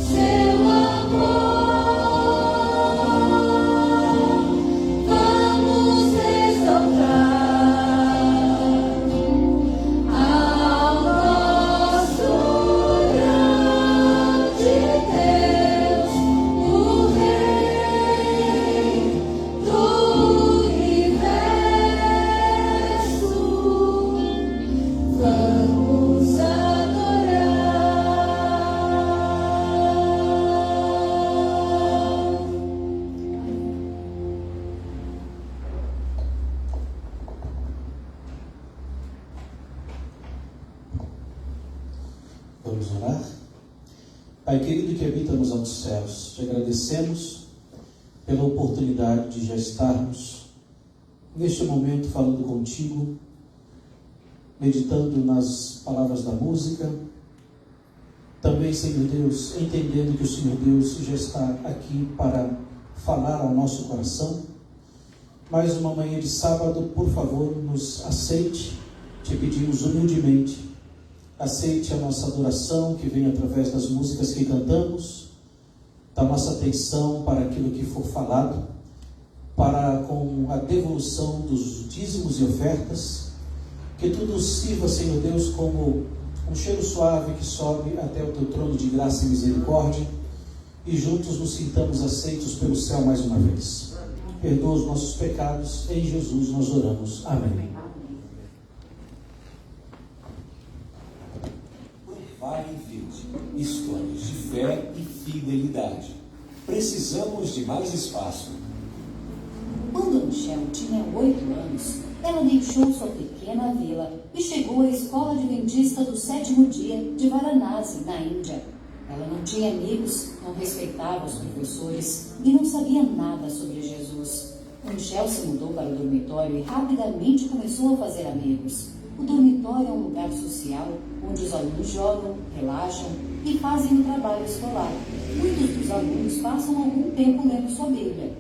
Say Pai querido que habita nos altos céus, te agradecemos pela oportunidade de já estarmos neste momento falando contigo, meditando nas palavras da música, também, Senhor Deus, entendendo que o Senhor Deus já está aqui para falar ao nosso coração. Mais uma manhã de sábado, por favor, nos aceite, te pedimos humildemente, aceite a nossa adoração que vem através das músicas que cantamos, da nossa atenção para aquilo que for falado, para com a devolução dos dízimos e ofertas, que tudo sirva, Senhor Deus, como um cheiro suave que sobe até o teu trono de graça e misericórdia, e juntos nos sintamos aceitos pelo céu mais uma vez. Perdoa os nossos pecados, em Jesus nós oramos. Amém. Provai e vede, histórias de fé e fidelidade. Precisamos de mais espaço. Quando Michel tinha 8 anos, ela deixou sua pequena vila e chegou à escola adventista do 7º dia de Varanasi, na Índia. Ela não tinha amigos, não respeitava os professores e não sabia nada sobre Jesus. Michel se mudou para o dormitório e rapidamente começou a fazer amigos. O dormitório é um lugar social onde os alunos jogam, relaxam e fazem o trabalho escolar. Muitos dos alunos passam algum tempo lendo sua Bíblia.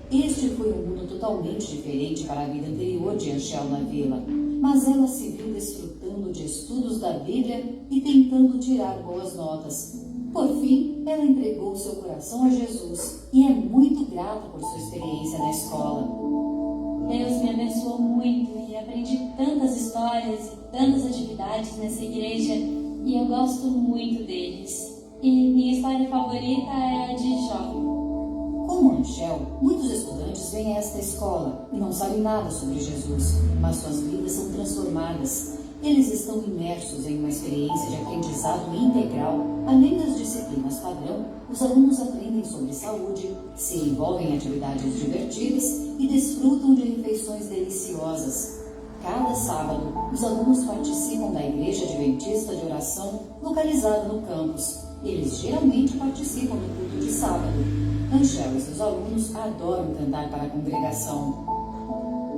Este foi um mundo totalmente diferente para a vida anterior de Anchel na vila, mas ela se viu desfrutando de estudos da Bíblia e tentando tirar boas notas. Por fim, ela entregou seu coração a Jesus e é muito grata por sua experiência na escola. Deus me abençoou muito e aprendi tantas histórias e tantas atividades nessa igreja e eu gosto muito deles. E minha história favorita é a de Jó. Como Anchel, muitos estudantes vêm a esta escola e não sabem nada sobre Jesus, mas suas vidas são transformadas. Eles estão imersos em uma experiência de aprendizado integral. Além das disciplinas padrão, os alunos aprendem sobre saúde, se envolvem em atividades divertidas e desfrutam de refeições deliciosas. Cada sábado, os alunos participam da Igreja Adventista de Oração, localizada no campus. Eles geralmente participam do culto de sábado. Anchel e seus alunos adoram cantar para a congregação.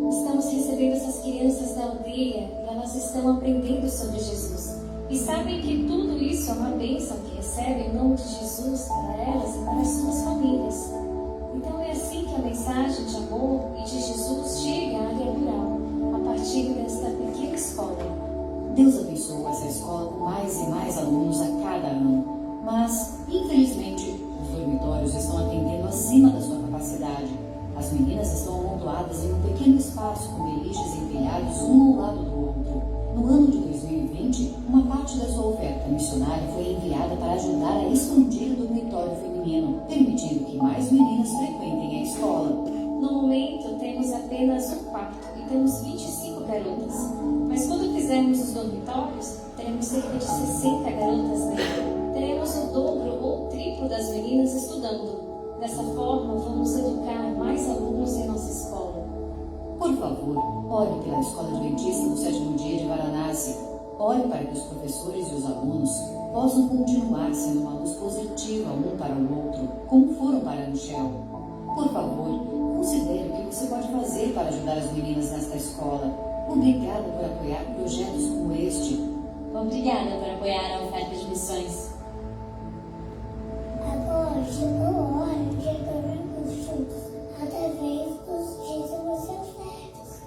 Estamos recebendo essas crianças da aldeia e elas estão aprendendo sobre Jesus. E sabem que tudo isso é uma bênção que recebem em nome de Jesus para elas e para as suas famílias. Então é assim que a mensagem de amor e de Jesus chega à área rural, a partir desta pequena escola. Deus abençoou essa escola com mais e mais alunos a cada ano, mas, infelizmente, os dormitórios estão atendendo acima da sua capacidade. As meninas estão amontoadas em um pequeno espaço com beliches empilhados um ao lado do outro. No ano de 2020, uma parte da sua oferta missionária foi enviada para ajudar a expandir o dormitório feminino, permitindo que mais meninas frequentem a escola. No momento, temos apenas um quarto e temos 25 garotas. Mas quando fizermos os dormitórios, teremos cerca de 60 garotas nele. Teremos o dobro ou o triplo das meninas estudando. Dessa forma, vamos educar mais alunos em nossa escola. Por favor, ore pela Escola Adventista do 7º dia de Varanasi. Ore para que os professores e os alunos possam continuar sendo uma luz positiva um para o outro, como foram para Anchel. Por favor, considere o que você pode fazer para ajudar as meninas nesta escola. Obrigada por apoiar projetos como este. Obrigada por apoiar a oferta de missões. Agora chegou a hora de recolher os frutos através dos dízimos e ofertas.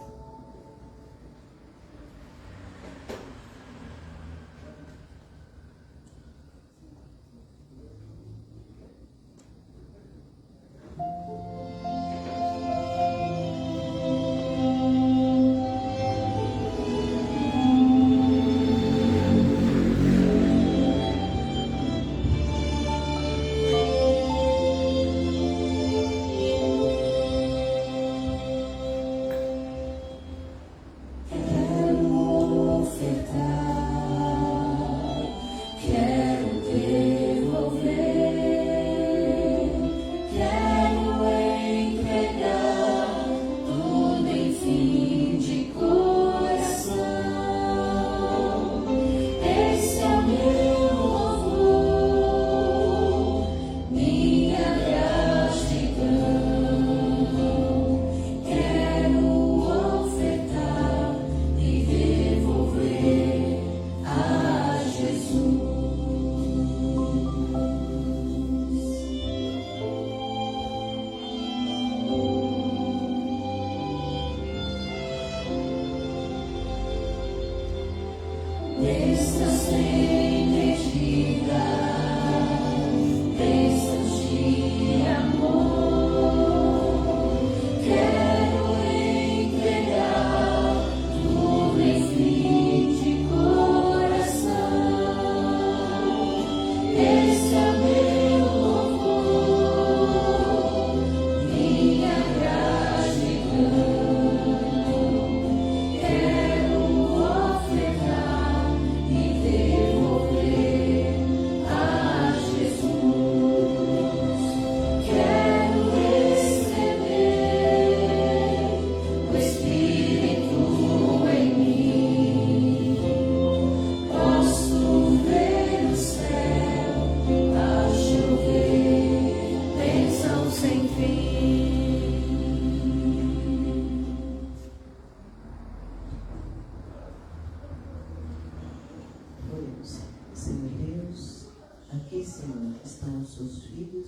Senhor, estão os seus filhos,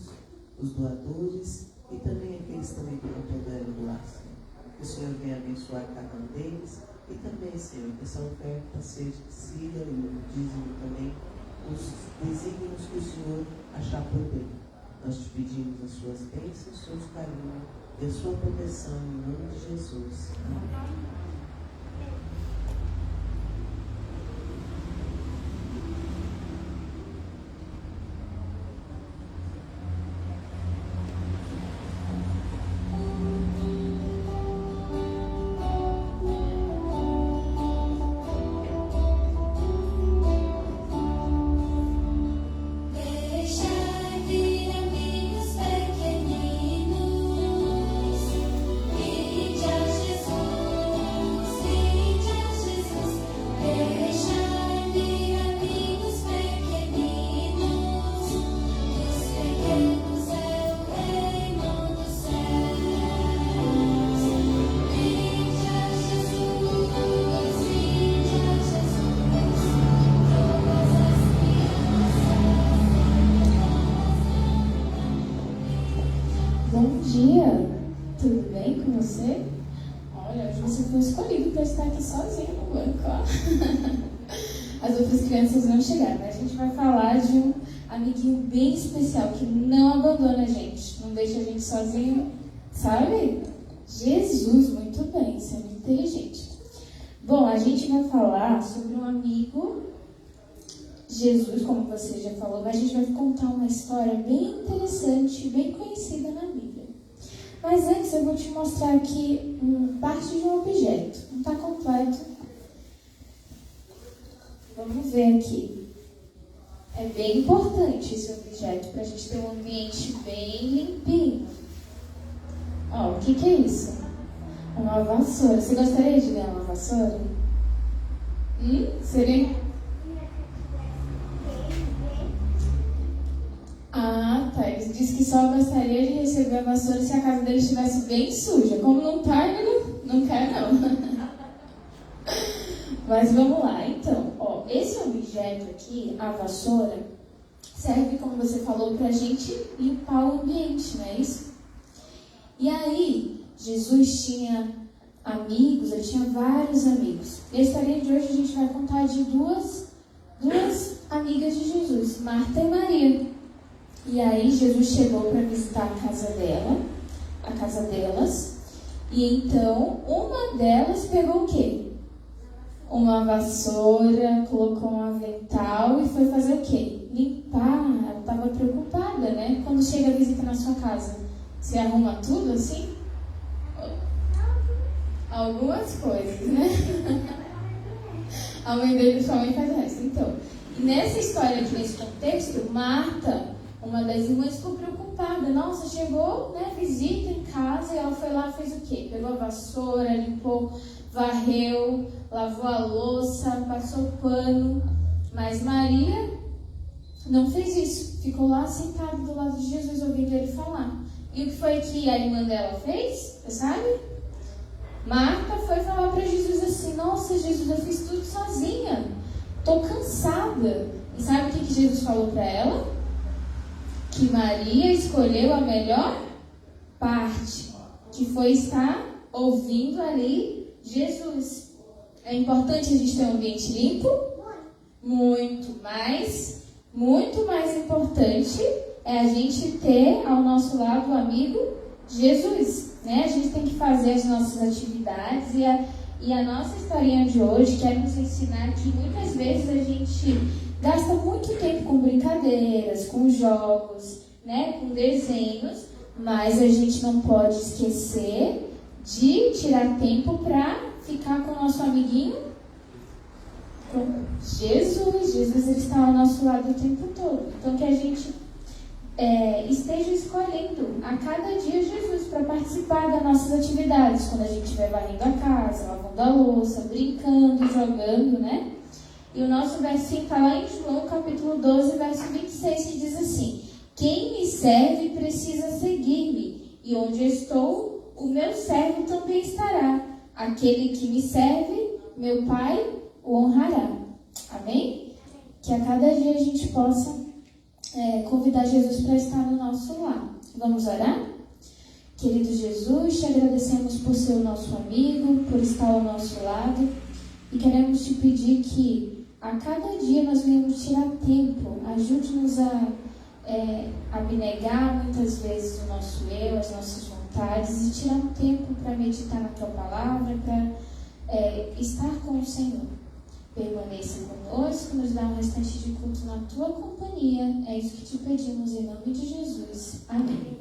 os doadores e também aqueles também que não puderam doar, Senhor. Que o Senhor venha abençoar cada um deles e também, Senhor, que essa oferta siga e o dízimo também os desígnios que o Senhor achar por bem. Nós te pedimos as suas bênçãos, os seus carinhos e a sua proteção em nome de Jesus. Amém. Bom dia, tudo bem com você? Olha, hoje você foi escolhido para estar aqui sozinho no banco, ó. As outras crianças vão chegar, mas a gente vai falar de um amiguinho bem especial que não abandona a gente, não deixa a gente sozinho, sabe? Jesus, muito bem, você é muito inteligente. Bom, a gente vai falar sobre um amigo, Jesus, como você já falou, mas a gente vai contar uma história bem interessante, bem conhecida na Bíblia. Mas antes eu vou te mostrar aqui parte de um objeto. Não está completo. Vamos ver aqui. É bem importante esse objeto para a gente ter um ambiente bem limpinho. Ó, o que é isso? Uma vassoura. Você gostaria de ganhar uma vassoura? Seria... Ah, tá. Ele disse que só gostaria de receber a vassoura se a casa dele estivesse bem suja. Como não tá, ele não quer, não. Mas vamos lá. Então, ó, esse objeto aqui, a vassoura, serve, como você falou, pra gente limpar o ambiente, não é isso? E aí, Jesus tinha amigos, ele tinha vários amigos. E a história de hoje a gente vai contar de duas amigas de Jesus, Marta e Maria. E aí Jesus chegou para visitar a casa delas, e então uma delas pegou o quê? Uma vassoura, colocou um avental e foi fazer o quê? Limpar. Ela estava preocupada, né? Quando chega a visita na sua casa, você arruma tudo assim? Algumas coisas, né? A mãe dele e sua mãe faz o resto. Então, e nessa história aqui, nesse contexto, Marta, uma das irmãs, ficou preocupada. Nossa, chegou, né, visita em casa, e ela foi lá e fez o quê? Pegou a vassoura, limpou, varreu, lavou a louça, passou o pano. Mas Maria não fez isso. Ficou lá sentada do lado de Jesus, ouvindo ele falar. E o que foi que a irmã dela fez? Você sabe? Marta foi falar para Jesus assim: nossa, Jesus, eu fiz tudo sozinha. Tô cansada. E sabe o que Jesus falou para ela? Que Maria escolheu a melhor parte, que foi estar ouvindo ali Jesus. É importante a gente ter um ambiente limpo? Muito mais importante é a gente ter ao nosso lado o amigo Jesus, né? A gente tem que fazer as nossas atividades e a nossa historinha de hoje quer nos ensinar que muitas vezes a gente gasta muito tempo com brincadeiras, com jogos, né, com desenhos, mas a gente não pode esquecer de tirar tempo para ficar com o nosso amiguinho, com Jesus. Jesus, ele está ao nosso lado o tempo todo. Então, que a gente esteja escolhendo a cada dia Jesus para participar das nossas atividades, quando a gente estiver varrendo a casa, lavando a louça, brincando, jogando, né? E o nosso versinho está lá em João, capítulo 12, verso 26, que diz assim: quem me serve precisa seguir-me, e onde estou, o meu servo também estará. Aquele que me serve, meu Pai o honrará. Amém? Que a cada dia a gente possa convidar Jesus para estar no nosso lar. Vamos orar? Querido Jesus, te agradecemos por ser o nosso amigo, por estar ao nosso lado, e queremos te pedir que a cada dia nós venhamos tirar tempo, ajude-nos a abnegar muitas vezes o nosso eu, as nossas vontades, e tirar um tempo para meditar na tua palavra, para estar com o Senhor. Permaneça conosco, nos dá um restante de culto na tua companhia. É isso que te pedimos em nome de Jesus. Amém.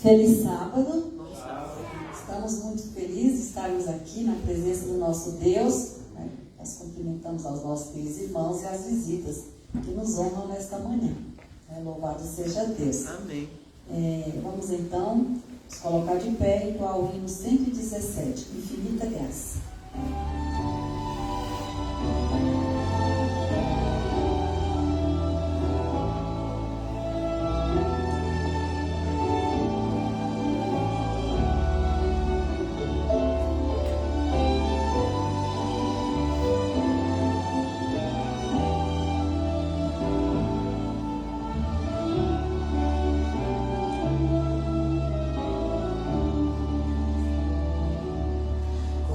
Feliz sábado. Estamos muito felizes de estarmos aqui na presença do nosso Deus. Nós cumprimentamos aos nossos queridos irmãos e as visitas que nos honram nesta manhã. Louvado seja Deus. Amém. Vamos então nos colocar de pé e entoar o hino 117, Infinita Graça.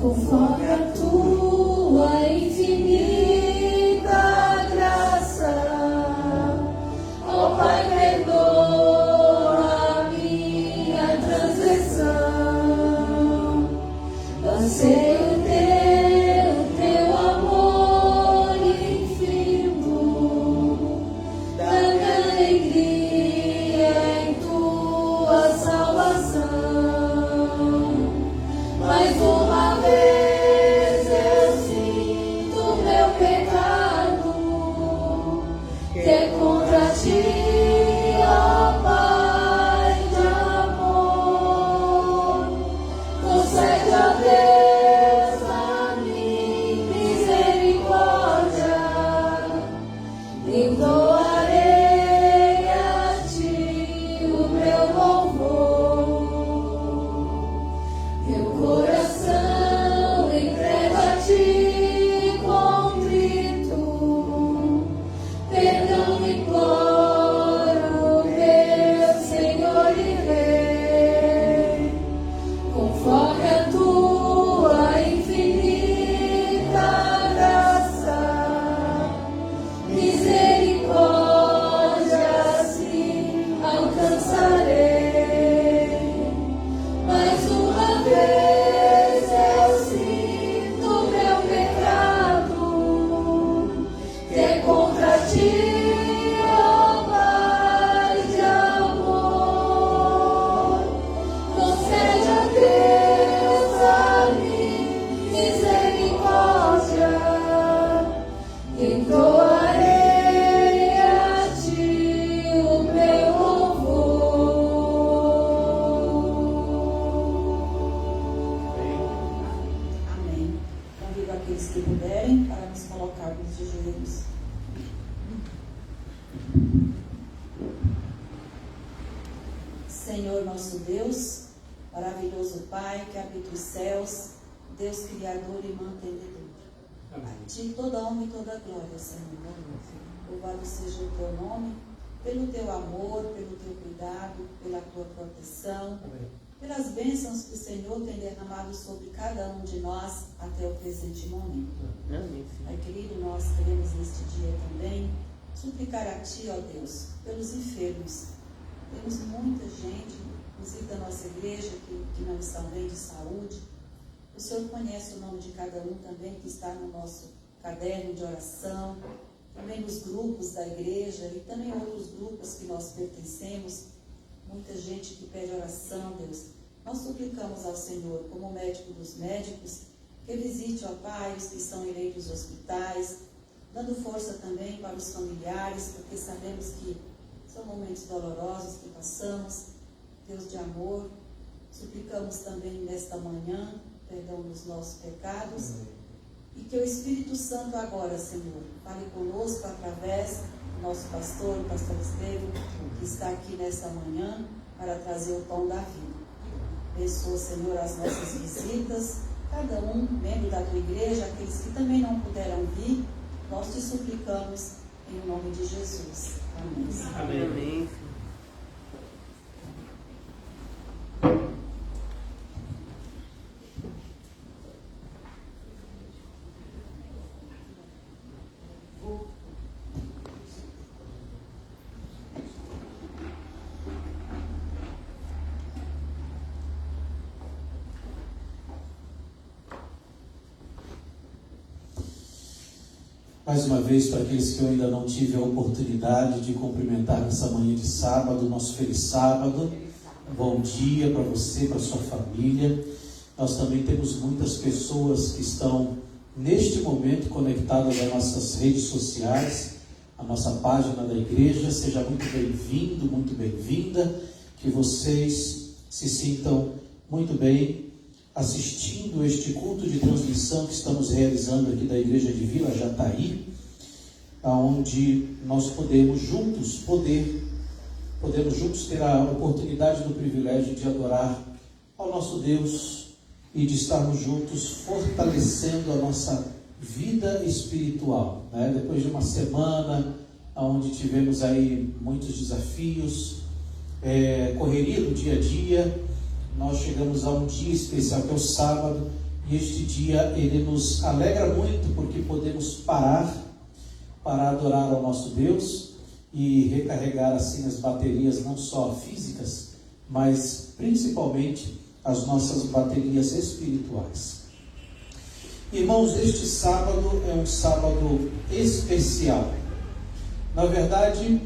Conforme a tua infinita graça, ó Pai, perdoa a minha transgressão. Anseio teu amor infinito, dá-me alegria em tua salvação. Mais uma vez eu sinto meu pecado, que é contra ti, ó Pai de amor. Concede a Deus a mim misericórdia, entoarei a ti o meu louvor. Meu coração entrega a ti contrito, perdão imploro, meu Senhor e Rei. Conforme a tua infinita graça, misericórdia assim alcançarei. Mais uma vez eu sinto meu pecado, que é contra ti, ó Pai de amor. Concede a Deus a mim misericórdia, entoarei a ti o meu louvor. Amém. Convido aqueles que puderem para nos colocarmos de joelhos. Senhor nosso Deus, maravilhoso Pai que habita os céus, Deus Criador e mantenedor. A ti toda honra e toda glória, Senhor. Louvado seja o teu nome, pelo teu amor, pelo teu cuidado, pela tua proteção, pelas bênçãos que o Senhor tem derramado sobre cada um de nós até o presente momento. Pai querido, nós queremos neste dia também suplicar a Ti, ó Deus, pelos enfermos. Temos muita gente, inclusive da nossa igreja, que não estão bem de saúde. O Senhor conhece o nome de cada um também, que está no nosso caderno de oração, também nos grupos da igreja e também outros grupos que nós pertencemos. Muita gente que pede oração, Deus. Nós suplicamos ao Senhor, como médico dos médicos, que visite, ó Pai, os que são em leitos de hospitais, dando força também para os familiares, porque sabemos que são momentos dolorosos que passamos. Deus de amor, suplicamos também nesta manhã perdão dos nossos pecados. E que o Espírito Santo agora, Senhor, fale conosco através nosso pastor, o pastor Estevam, que está aqui nesta manhã para trazer o pão da vida. Abençoa, Senhor, as nossas visitas, cada um, membro da tua igreja, aqueles que também não puderam vir, nós te suplicamos em nome de Jesus. Amém. Amém. Mais uma vez, para aqueles que eu ainda não tive a oportunidade de cumprimentar nessa manhã de sábado, nosso feliz sábado. Bom dia para você, para sua família. Nós também temos muitas pessoas que estão neste momento conectadas às nossas redes sociais, à nossa página da igreja. Seja muito bem-vindo, muito bem-vinda. Que vocês se sintam muito bem assistindo este culto de transmissão que estamos realizando aqui da Igreja de Vila Jataí, onde nós podemos juntos ter a oportunidade do privilégio de adorar ao nosso Deus e de estarmos juntos fortalecendo a nossa vida espiritual, né? Depois de uma semana onde tivemos aí muitos desafios, correria do dia a dia, nós chegamos a um dia especial que é o sábado, e este dia ele nos alegra muito porque podemos parar para adorar ao nosso Deus e recarregar assim as baterias não só físicas, mas principalmente as nossas baterias espirituais. Irmãos, este sábado é um sábado especial. Na verdade,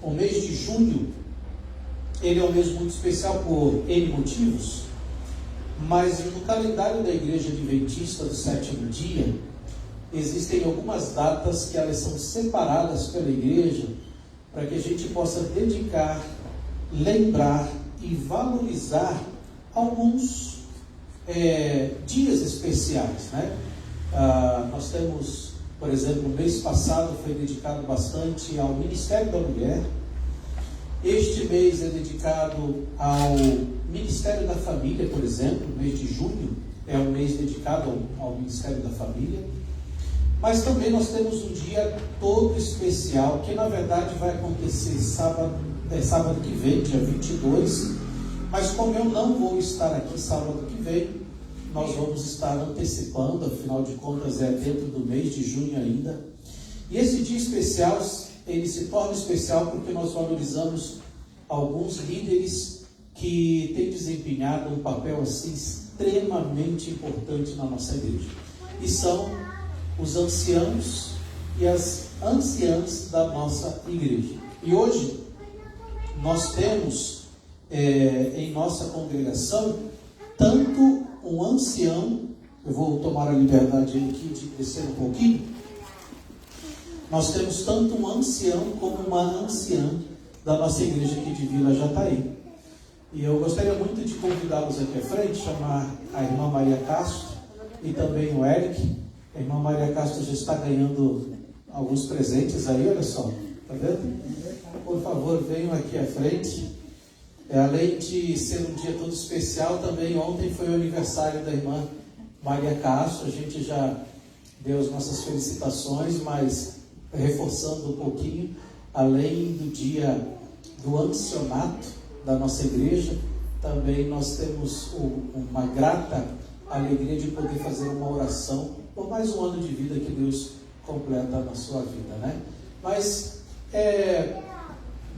o mês de junho ele é um mês muito especial por N motivos, mas no calendário da Igreja Adventista do Sétimo Dia, existem algumas datas que elas são separadas pela Igreja para que a gente possa dedicar, lembrar e valorizar alguns dias especiais, né? Nós temos, por exemplo, no mês passado foi dedicado bastante ao Ministério da Mulher. Este mês é dedicado ao Ministério da Família, por exemplo. O mês de junho é um mês dedicado ao Ministério da Família. Mas também nós temos um dia todo especial, que na verdade vai acontecer sábado que vem, dia 22. Mas como eu não vou estar aqui sábado que vem, nós vamos estar antecipando, afinal de contas é dentro do mês de junho ainda. E esse dia especial, ele se torna especial porque nós valorizamos alguns líderes que têm desempenhado um papel assim extremamente importante na nossa igreja. E são os anciãos e as anciãs da nossa igreja. E hoje nós temos em nossa congregação tanto um ancião, eu vou tomar a liberdade aqui de descer um pouquinho. Nós temos tanto um ancião como uma anciã da nossa igreja aqui de Vila Jataí. E eu gostaria muito de convidá-los aqui à frente, chamar a irmã Maria Castro e também o Eric. A irmã Maria Castro já está ganhando alguns presentes aí, olha só, tá vendo? Por favor, venham aqui à frente. Além de ser um dia todo especial, também ontem foi o aniversário da irmã Maria Castro. A gente já deu as nossas felicitações, mas reforçando um pouquinho, além do dia do ancionato da nossa igreja, também nós temos uma grata alegria de poder fazer uma oração por mais um ano de vida que Deus completa na sua vida, né? Mas é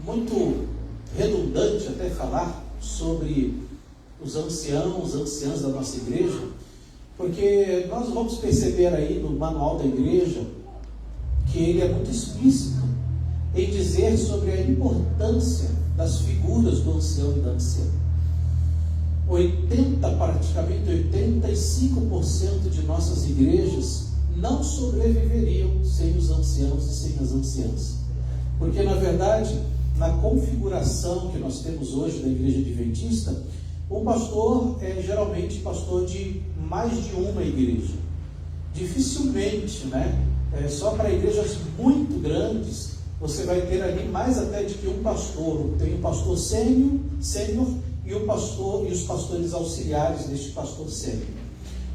muito redundante até falar sobre os anciãos, anciãs da nossa igreja, porque nós vamos perceber aí no manual da igreja que ele é muito explícito em dizer sobre a importância das figuras do ancião e da anciã. Praticamente 85% de nossas igrejas não sobreviveriam sem os anciãos e sem as anciãs. Porque, na verdade, na configuração que nós temos hoje da Igreja Adventista, o pastor é geralmente pastor de mais de uma igreja. Dificilmente, né? Só para igrejas muito grandes, você vai ter ali mais até de que um pastor. Tem um pastor sênior e os pastores auxiliares deste pastor sênior.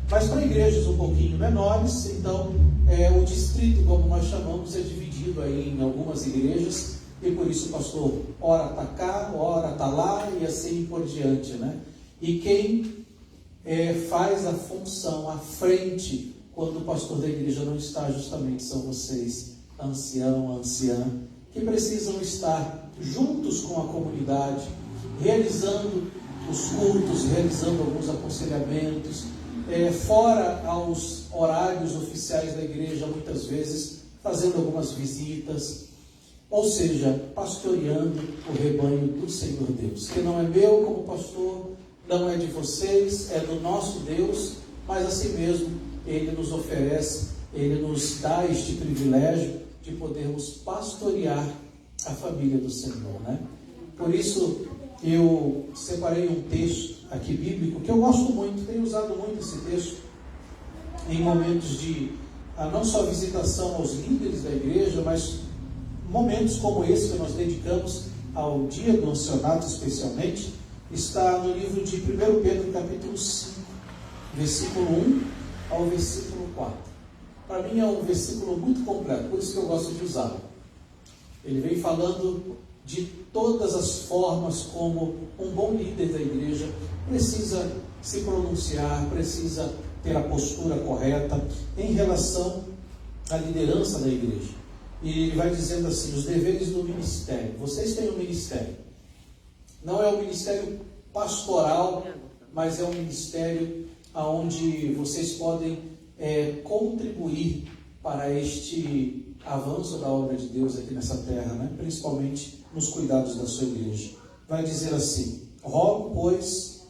Mas para igrejas um pouquinho menores, então o distrito, como nós chamamos, é dividido aí em algumas igrejas, e por isso o pastor ora está cá, ora está lá, e assim por diante, né? E quem faz a função à frente, quando o pastor da igreja não está, justamente são vocês, ancião, anciã, que precisam estar juntos com a comunidade, realizando os cultos, realizando alguns aconselhamentos, fora aos horários oficiais da igreja, muitas vezes fazendo algumas visitas, ou seja, pastoreando o rebanho do Senhor Deus, que não é meu como pastor, não é de vocês, é do nosso Deus, mas assim mesmo Ele nos oferece, Ele nos dá este privilégio de podermos pastorear a família do Senhor, né? Por isso eu separei um texto aqui bíblico que eu gosto muito, tenho usado muito esse texto em momentos de não só visitação aos líderes da igreja, mas momentos como esse que nós dedicamos ao dia do ancianato especialmente. Está no livro de 1 Pedro capítulo 5, versículo 1 ao versículo 4. Para mim é um versículo muito completo, por isso que eu gosto de usá-lo. Ele vem falando de todas as formas como um bom líder da igreja precisa se pronunciar, precisa ter a postura correta em relação à liderança da igreja. E ele vai dizendo assim, os deveres do ministério. Vocês têm um ministério. Não é um ministério pastoral, mas é um ministério onde vocês podem contribuir para este avanço da obra de Deus aqui nessa terra, né? Principalmente nos cuidados da sua igreja. Vai dizer assim, rogo, pois,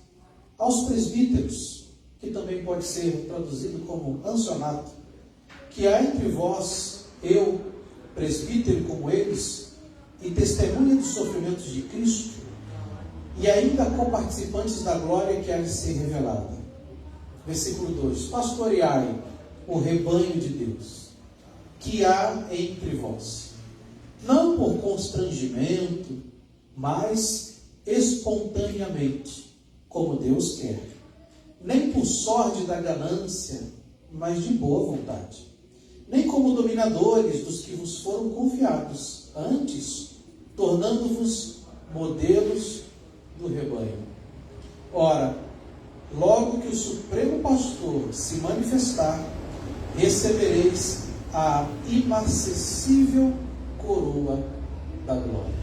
aos presbíteros, que também pode ser traduzido como ancianato, que há entre vós, eu, presbítero como eles, e testemunha dos sofrimentos de Cristo, e ainda coparticipantes da glória que há de ser revelada. Versículo 2, pastoreai o rebanho de Deus, que há entre vós, não por constrangimento, mas espontaneamente, como Deus quer, nem por sorte da ganância, mas de boa vontade, nem como dominadores dos que vos foram confiados, antes, tornando-vos modelos do rebanho. Ora, logo que o Supremo Pastor se manifestar, recebereis a imarcessível coroa da glória.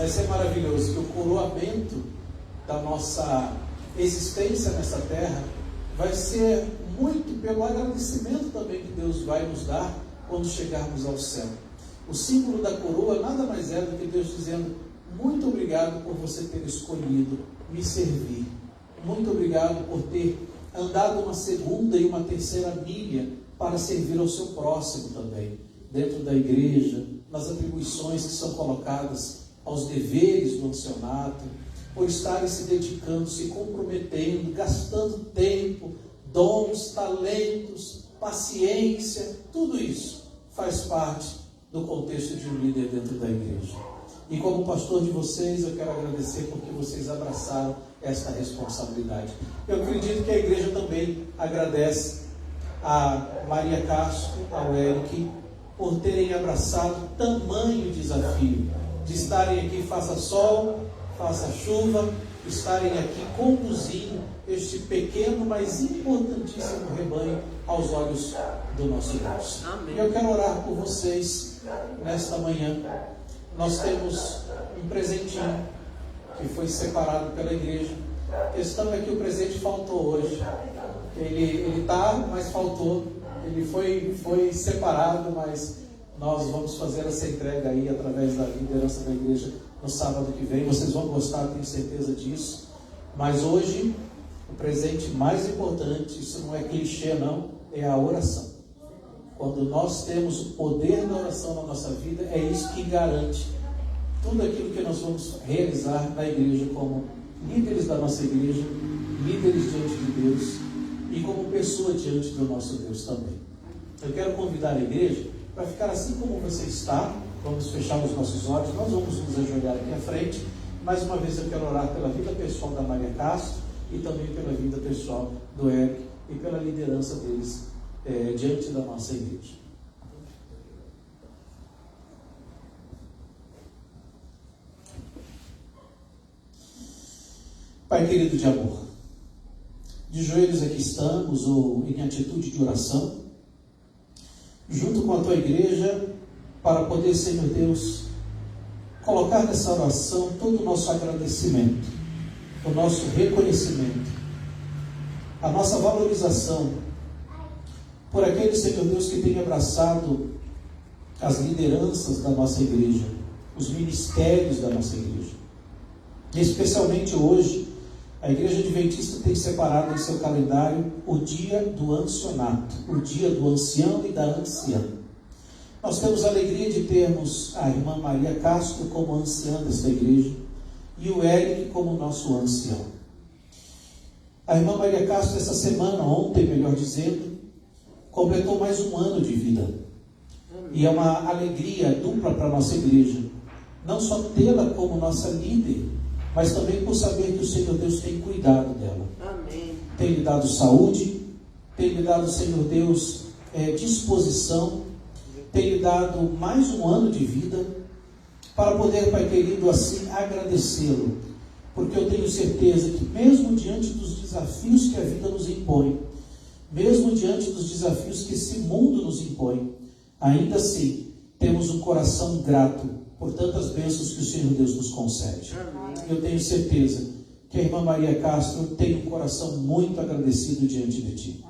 Isso é maravilhoso, que o coroamento da nossa existência nessa terra vai ser muito pelo agradecimento também que Deus vai nos dar quando chegarmos ao céu. O símbolo da coroa nada mais é do que Deus dizendo, muito obrigado por você ter escolhido me servir. Muito obrigado por ter andado uma segunda e uma terceira milha para servir ao seu próximo também, dentro da igreja, nas atribuições que são colocadas aos deveres do ancianato, por estarem se dedicando, se comprometendo, gastando tempo, dons, talentos, paciência, tudo isso faz parte do contexto de um líder dentro da igreja. E como pastor de vocês, eu quero agradecer porque vocês abraçaram esta responsabilidade. Eu acredito que a igreja também agradece a Maria Castro, ao Eric, por terem abraçado tamanho desafio, de estarem aqui, faça sol, faça chuva, estarem aqui conduzindo este pequeno, mas importantíssimo rebanho aos olhos do nosso Deus. Amém. E eu quero orar por vocês nesta manhã. Nós temos um presentinho que foi separado pela igreja. A questão é que o presente faltou hoje. Ele está, mas faltou. Ele foi separado, mas nós vamos fazer essa entrega aí através da liderança da igreja no sábado que vem. Vocês vão gostar, tenho certeza disso. Mas hoje, o presente mais importante, isso não é clichê não, é a oração. Quando nós temos o poder da oração na nossa vida, é isso que garante tudo aquilo que nós vamos realizar na igreja como líderes da nossa igreja, líderes diante de Deus e como pessoa diante do nosso Deus também. Eu quero convidar a igreja para ficar assim como você está, Vamos fechar os nossos olhos, nós vamos nos ajoelhar aqui à frente. Mais uma vez eu quero orar pela vida pessoal da Maria Castro e também pela vida pessoal do Eric e pela liderança deles diante da nossa igreja. Pai querido de amor, de joelhos aqui estamos, ou em atitude de oração, junto com a tua igreja, para poder, Senhor Deus, colocar nessa oração todo o nosso agradecimento, o nosso reconhecimento, a nossa valorização por aqueles, Senhor Deus, que têm abraçado as lideranças da nossa igreja, os ministérios da nossa igreja. E especialmente hoje, a Igreja Adventista tem separado em seu calendário o dia do ancianato, o dia do ancião e da anciã. Nós temos a alegria de termos a irmã Maria Castro como anciã desta igreja e o Eric como nosso ancião. A irmã Maria Castro, essa semana, ontem, melhor dizendo, completou mais um ano de vida. E é uma alegria dupla para a nossa igreja, não só tê-la como nossa líder, mas também por saber que o Senhor Deus tem cuidado dela. Amém. Tem lhe dado saúde, tem lhe dado, Senhor Deus, disposição, tem lhe dado mais um ano de vida, para poder, Pai querido, assim agradecê-lo, porque eu tenho certeza que mesmo diante dos desafios que a vida nos impõe, mesmo diante dos desafios que esse mundo nos impõe, ainda assim temos um coração grato por tantas bênçãos que o Senhor Deus nos concede. Amém. Eu tenho certeza que a irmã Maria Castro tem um coração muito agradecido diante de Ti.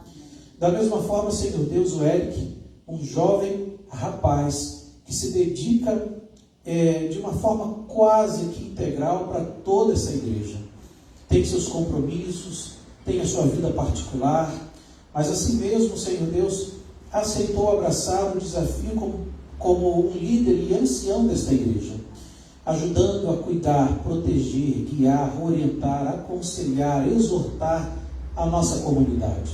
Da mesma forma, Senhor Deus, o Eric, um jovem rapaz que se dedica de uma forma quase que integral para toda essa igreja. Tem seus compromissos, tem a sua vida particular, mas assim mesmo, Senhor Deus, aceitou abraçar o desafio como um líder e ancião desta igreja, ajudando a cuidar, proteger, guiar, orientar, aconselhar, exortar a nossa comunidade.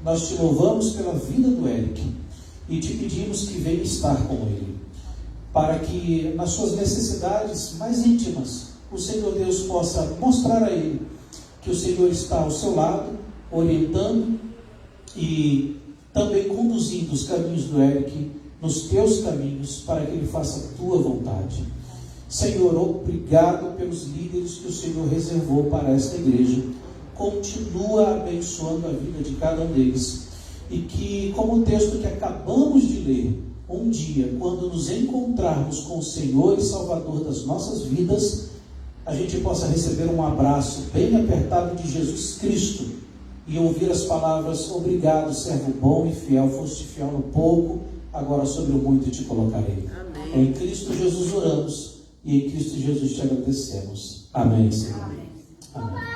Nós te louvamos pela vida do Eric e te pedimos que venha estar com ele, para que nas suas necessidades mais íntimas, o Senhor Deus possa mostrar a ele que o Senhor está ao seu lado, orientando e também conduzindo os caminhos do Eric nos teus caminhos, para que ele faça a tua vontade. Senhor, obrigado pelos líderes que o Senhor reservou para esta igreja. Continua abençoando a vida de cada um deles. E que, como o texto que acabamos de ler, um dia, quando nos encontrarmos com o Senhor e Salvador das nossas vidas, a gente possa receber um abraço bem apertado de Jesus Cristo e ouvir as palavras: obrigado, servo bom e fiel, foste fiel no pouco, agora sobre o muito te colocarei. Amém. Em Cristo Jesus oramos e em Cristo Jesus te agradecemos. Amém, Senhor. Amém. Amém.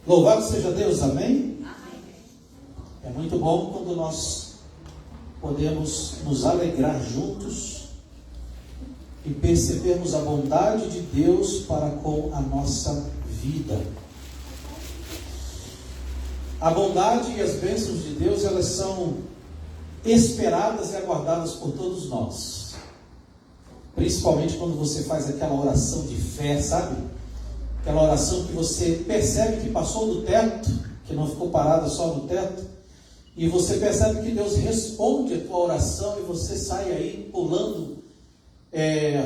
Louvado seja Deus, amém? É muito bom quando nós podemos nos alegrar juntos e percebermos a bondade de Deus para com a nossa vida. A bondade e as bênçãos de Deus, elas são esperadas e aguardadas por todos nós. Principalmente quando você faz aquela oração de fé, sabe? Aquela oração que você percebe que passou do teto, que não ficou parada só no teto, e você percebe que Deus responde a tua oração e você sai aí pulando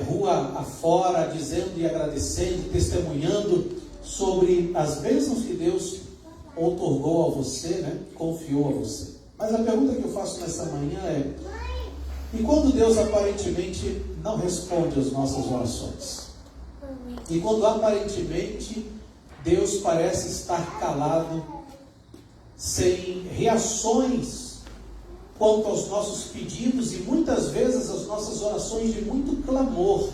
rua afora, dizendo e agradecendo, testemunhando sobre as bênçãos que Deus outorgou a você, né? Confiou a você. Mas a pergunta que eu faço nessa manhã é: e quando Deus aparentemente não responde às nossas orações? E quando aparentemente Deus parece estar calado, sem reações quanto aos nossos pedidos e muitas vezes as nossas orações de muito clamor,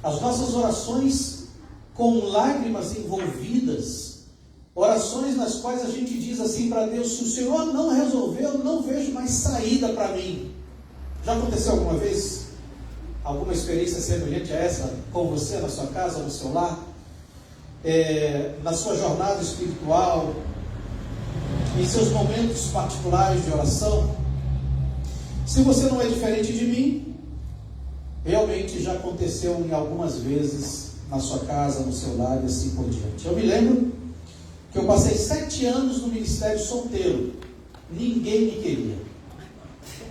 as nossas orações com lágrimas envolvidas, Orações nas quais a gente diz assim para Deus: se o Senhor não resolver, eu não vejo mais saída para mim. Já aconteceu alguma vez? Alguma experiência semelhante a essa com você, na sua casa, no seu lar? Na sua jornada espiritual, em seus momentos particulares de oração? Se você não é diferente de mim, realmente já aconteceu em algumas vezes na sua casa, no seu lar e assim por diante. Eu me lembro que eu passei 7 anos no ministério solteiro. Ninguém me queria.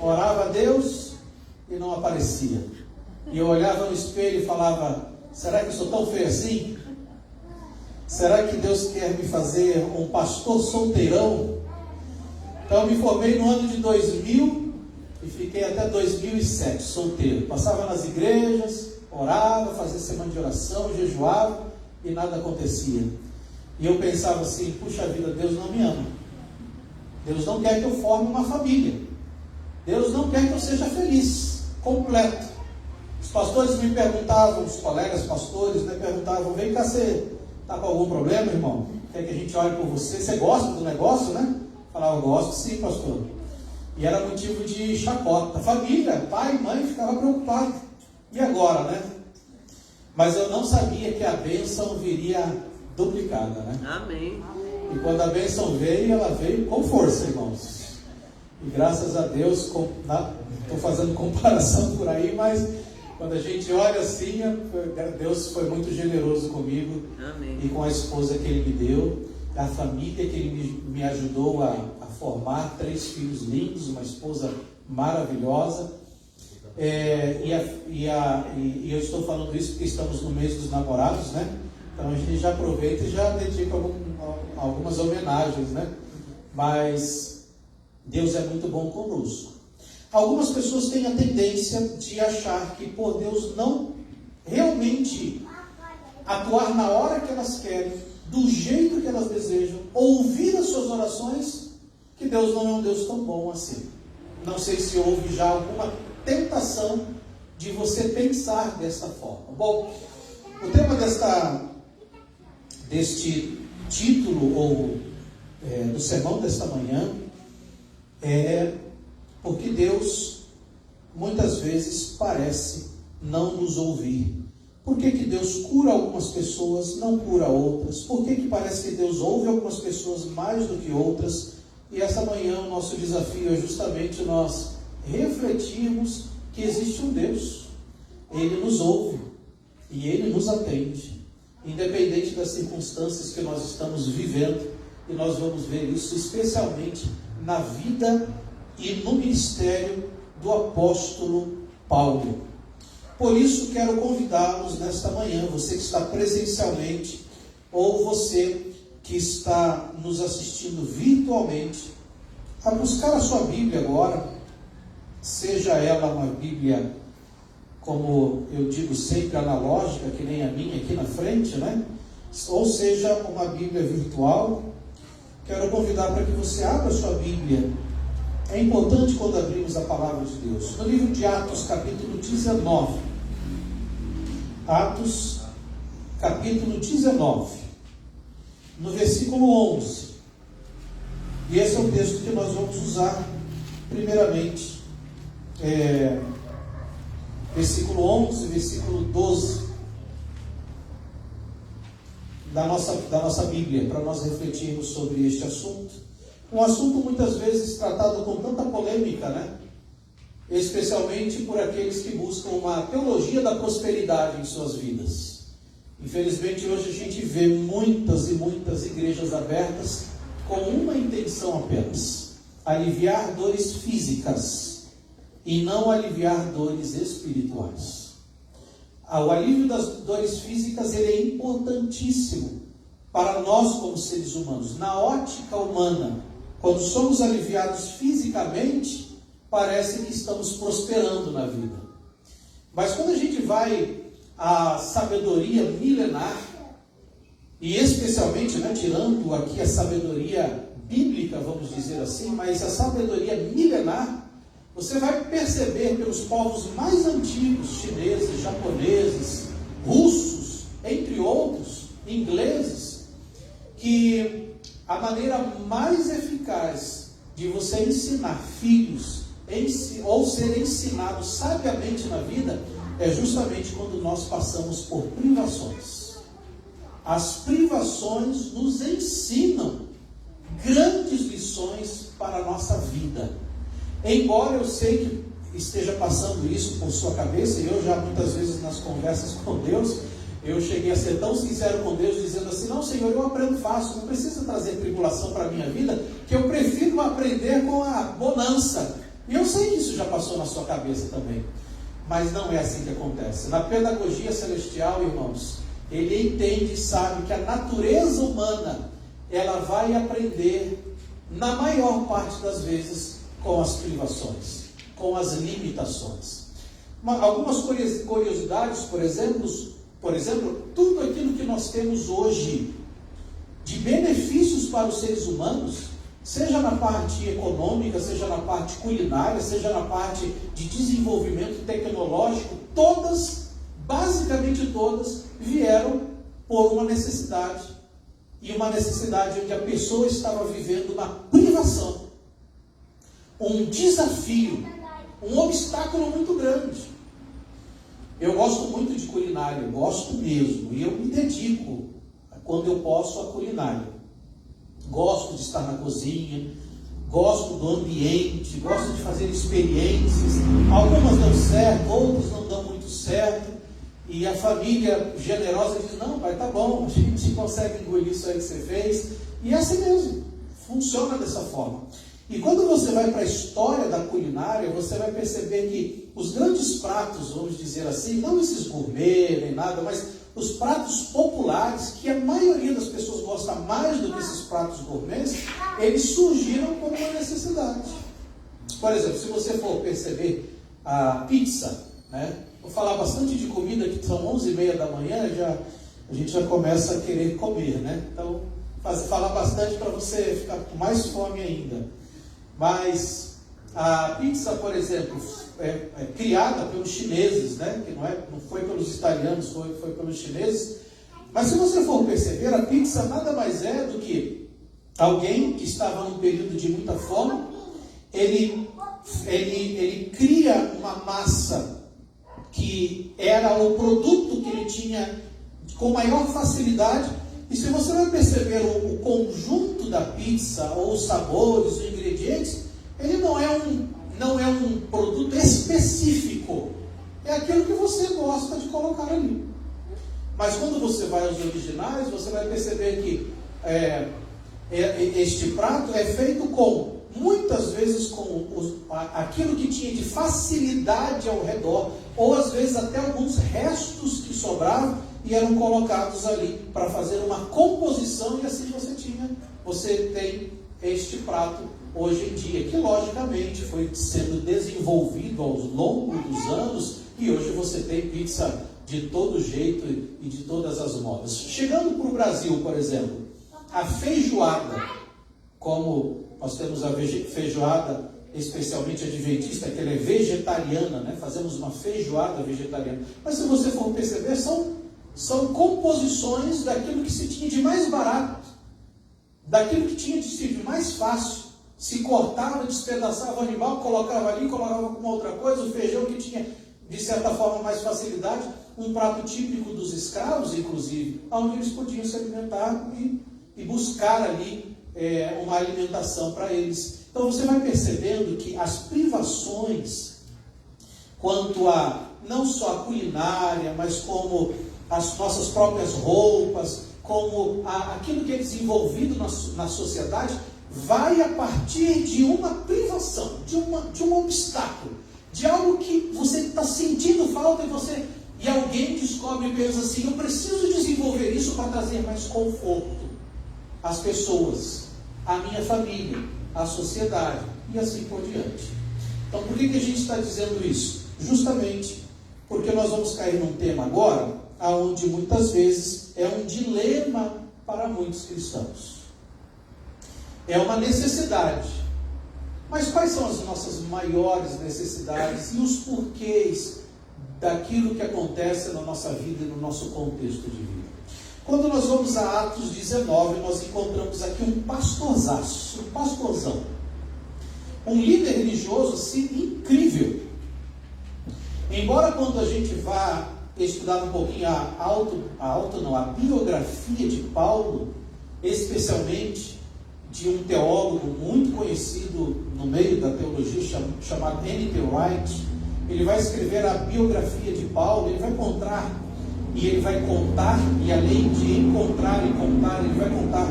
Orava a Deus e não aparecia. E eu olhava no espelho e falava: será que eu sou tão feio assim? Será que Deus quer me fazer um pastor solteirão? Então eu me formei no ano de 2000 e fiquei até 2007 solteiro. Passava nas igrejas, orava, fazia semana de oração, jejuava e nada acontecia. E eu pensava assim: puxa vida, Deus não me ama. Deus não quer que eu forme uma família. Deus não quer que eu seja feliz, completo. Os pastores me perguntavam, os colegas pastores me perguntavam: vem cá, você está com algum problema, irmão? Quer que a gente ore por você? Você gosta do negócio, né? Eu falava: gosto sim, pastor. E era motivo de chacota. A família, pai e mãe, ficava preocupado. E agora, né? Mas eu não sabia que a bênção viria duplicada, né? Amém. E quando a bênção veio, ela veio com força, irmãos. E graças a Deus, estou fazendo comparação por aí, mas quando a gente olha assim, Deus foi muito generoso comigo. Amém. E com a esposa que Ele me deu, a família que Ele me ajudou a formar, 3 filhos lindos, uma esposa maravilhosa. E eu estou falando isso porque estamos no mês dos namorados, né? Então a gente já aproveita e já dedica algumas homenagens, né? Mas Deus é muito bom conosco. Algumas pessoas têm a tendência de achar que por Deus não realmente atuar na hora que elas querem, do jeito que elas desejam, ouvir as suas orações, que Deus não é um Deus tão bom assim. Não sei se houve já alguma tentação de você pensar desta forma. Bom, o tema deste título ou do sermão desta manhã é porque Deus muitas vezes parece não nos ouvir. Por que Deus cura algumas pessoas, não cura outras? Por que parece que Deus ouve algumas pessoas mais do que outras? E essa manhã o nosso desafio é justamente nós refletirmos que existe um Deus. Ele nos ouve e Ele nos atende, independente das circunstâncias que nós estamos vivendo. E nós vamos ver isso especialmente na vida e no ministério do apóstolo Paulo. Por isso quero convidá-los nesta manhã, você que está presencialmente ou você que está nos assistindo virtualmente, a buscar a sua Bíblia agora, seja ela uma Bíblia, como eu digo sempre, analógica, que nem a minha aqui na frente, né? Ou seja uma Bíblia virtual. Quero convidar para que você abra a sua Bíblia. É importante quando abrimos a palavra de Deus. No livro de Atos, capítulo 19. Atos, capítulo 19. No versículo 11. E esse é o texto que nós vamos usar, primeiramente. Versículo 11, versículo 12. Da nossa Bíblia, para nós refletirmos sobre este assunto. Um assunto muitas vezes tratado com tanta polêmica, né? Especialmente por aqueles que buscam uma teologia da prosperidade em suas vidas. Infelizmente hoje a gente vê muitas e muitas igrejas abertas com uma intenção apenas: aliviar dores físicas e não aliviar dores espirituais. O alívio das dores físicas ele é importantíssimo para nós como seres humanos. Na ótica humana, quando somos aliviados fisicamente, parece que estamos prosperando na vida. Mas quando a gente vai à sabedoria milenar, e especialmente, tirando aqui a sabedoria bíblica, vamos dizer assim, mas a sabedoria milenar, você vai perceber pelos povos mais antigos, chineses, japoneses, russos, entre outros, ingleses, que a maneira mais eficaz de você ensinar filhos ou ser ensinado sabiamente na vida é justamente quando nós passamos por privações. As privações nos ensinam grandes lições para a nossa vida. Embora eu sei que esteja passando isso por sua cabeça, e eu já muitas vezes nas conversas com Deus, eu cheguei a ser tão sincero com Deus, dizendo assim: não, Senhor, eu aprendo fácil, não precisa trazer tribulação para a minha vida, que eu prefiro aprender com a bonança. E eu sei que isso já passou na sua cabeça também, mas não é assim que acontece. Na pedagogia celestial, irmãos, ele entende e sabe que a natureza humana, ela vai aprender, na maior parte das vezes, com as privações, com as limitações. Algumas curiosidades, por exemplo, tudo aquilo que nós temos hoje de benefícios para os seres humanos, seja na parte econômica, seja na parte culinária, seja na parte de desenvolvimento tecnológico, basicamente todas, vieram por uma necessidade. E uma necessidade onde a pessoa estava vivendo uma privação, um desafio, um obstáculo muito grande. Eu gosto muito de culinária, eu gosto mesmo, e eu me dedico, quando eu posso, à culinária. Gosto de estar na cozinha, gosto do ambiente, gosto de fazer experiências. Algumas dão certo, outras não dão muito certo. E a família generosa diz: não, pai, tá bom, a gente consegue engolir isso aí que você fez. E é assim mesmo, funciona dessa forma. E quando você vai para a história da culinária, você vai perceber que os grandes pratos, vamos dizer assim, não esses gourmet nem nada, mas os pratos populares, que a maioria das pessoas gosta mais do que esses pratos gourmets, eles surgiram como uma necessidade. Por exemplo, se você for perceber a pizza, né? Vou falar bastante de comida, que são 11h30 da manhã, a gente já começa a querer comer, né? Então, falar bastante para você ficar com mais fome ainda. Mas a pizza, por exemplo, é criada pelos chineses, né? Que não foi pelos italianos, foi pelos chineses. Mas se você for perceber, a pizza nada mais é do que alguém que estava num período de muita fome, ele cria uma massa que era o produto que ele tinha com maior facilidade. E se você vai perceber o conjunto da pizza, ou os sabores, os ingredientes, ele não é um produto específico. É aquilo que você gosta de colocar ali. Mas quando você vai aos originais, você vai perceber que este prato é feito muitas vezes com aquilo que tinha de facilidade ao redor, ou às vezes até alguns restos que sobravam e eram colocados ali para fazer uma composição, e assim você tem este prato hoje em dia, que logicamente foi sendo desenvolvido ao longo dos anos, e hoje você tem pizza de todo jeito e de todas as modas. Chegando para o Brasil, por exemplo, a feijoada, como nós temos a feijoada especialmente adventista, que ela é vegetariana, né? Fazemos uma feijoada vegetariana. Mas se você for perceber, são composições daquilo que se tinha de mais barato, daquilo que tinha de mais fácil. Se cortava, despedaçava o animal, colocava ali, colocava com uma outra coisa, o feijão que tinha, de certa forma, mais facilidade, um prato típico dos escravos, inclusive, onde eles podiam se alimentar e buscar ali uma alimentação para eles. Então você vai percebendo que as privações, quanto a não só a culinária, mas como as nossas próprias roupas, como aquilo que é desenvolvido na sociedade, vai a partir de uma privação, de um obstáculo, de algo que você está sentindo falta e alguém descobre e pensa assim: eu preciso desenvolver isso para trazer mais conforto às pessoas, à minha família, à sociedade e assim por diante. Então, por que a gente está dizendo isso? Justamente porque nós vamos cair num tema agora, onde muitas vezes é um dilema para muitos cristãos. É uma necessidade. Mas quais são as nossas maiores necessidades e os porquês daquilo que acontece na nossa vida e no nosso contexto de vida? Quando nós vamos a Atos 19, nós encontramos aqui um pastorzão, um líder religioso assim, incrível. Embora quando a gente vá estudar um pouquinho a biografia de Paulo, especialmente de um teólogo muito conhecido no meio da teologia, chamado N.T. Wright, ele vai escrever a biografia de Paulo, ele vai contar, e além de encontrar e contar, ele vai contar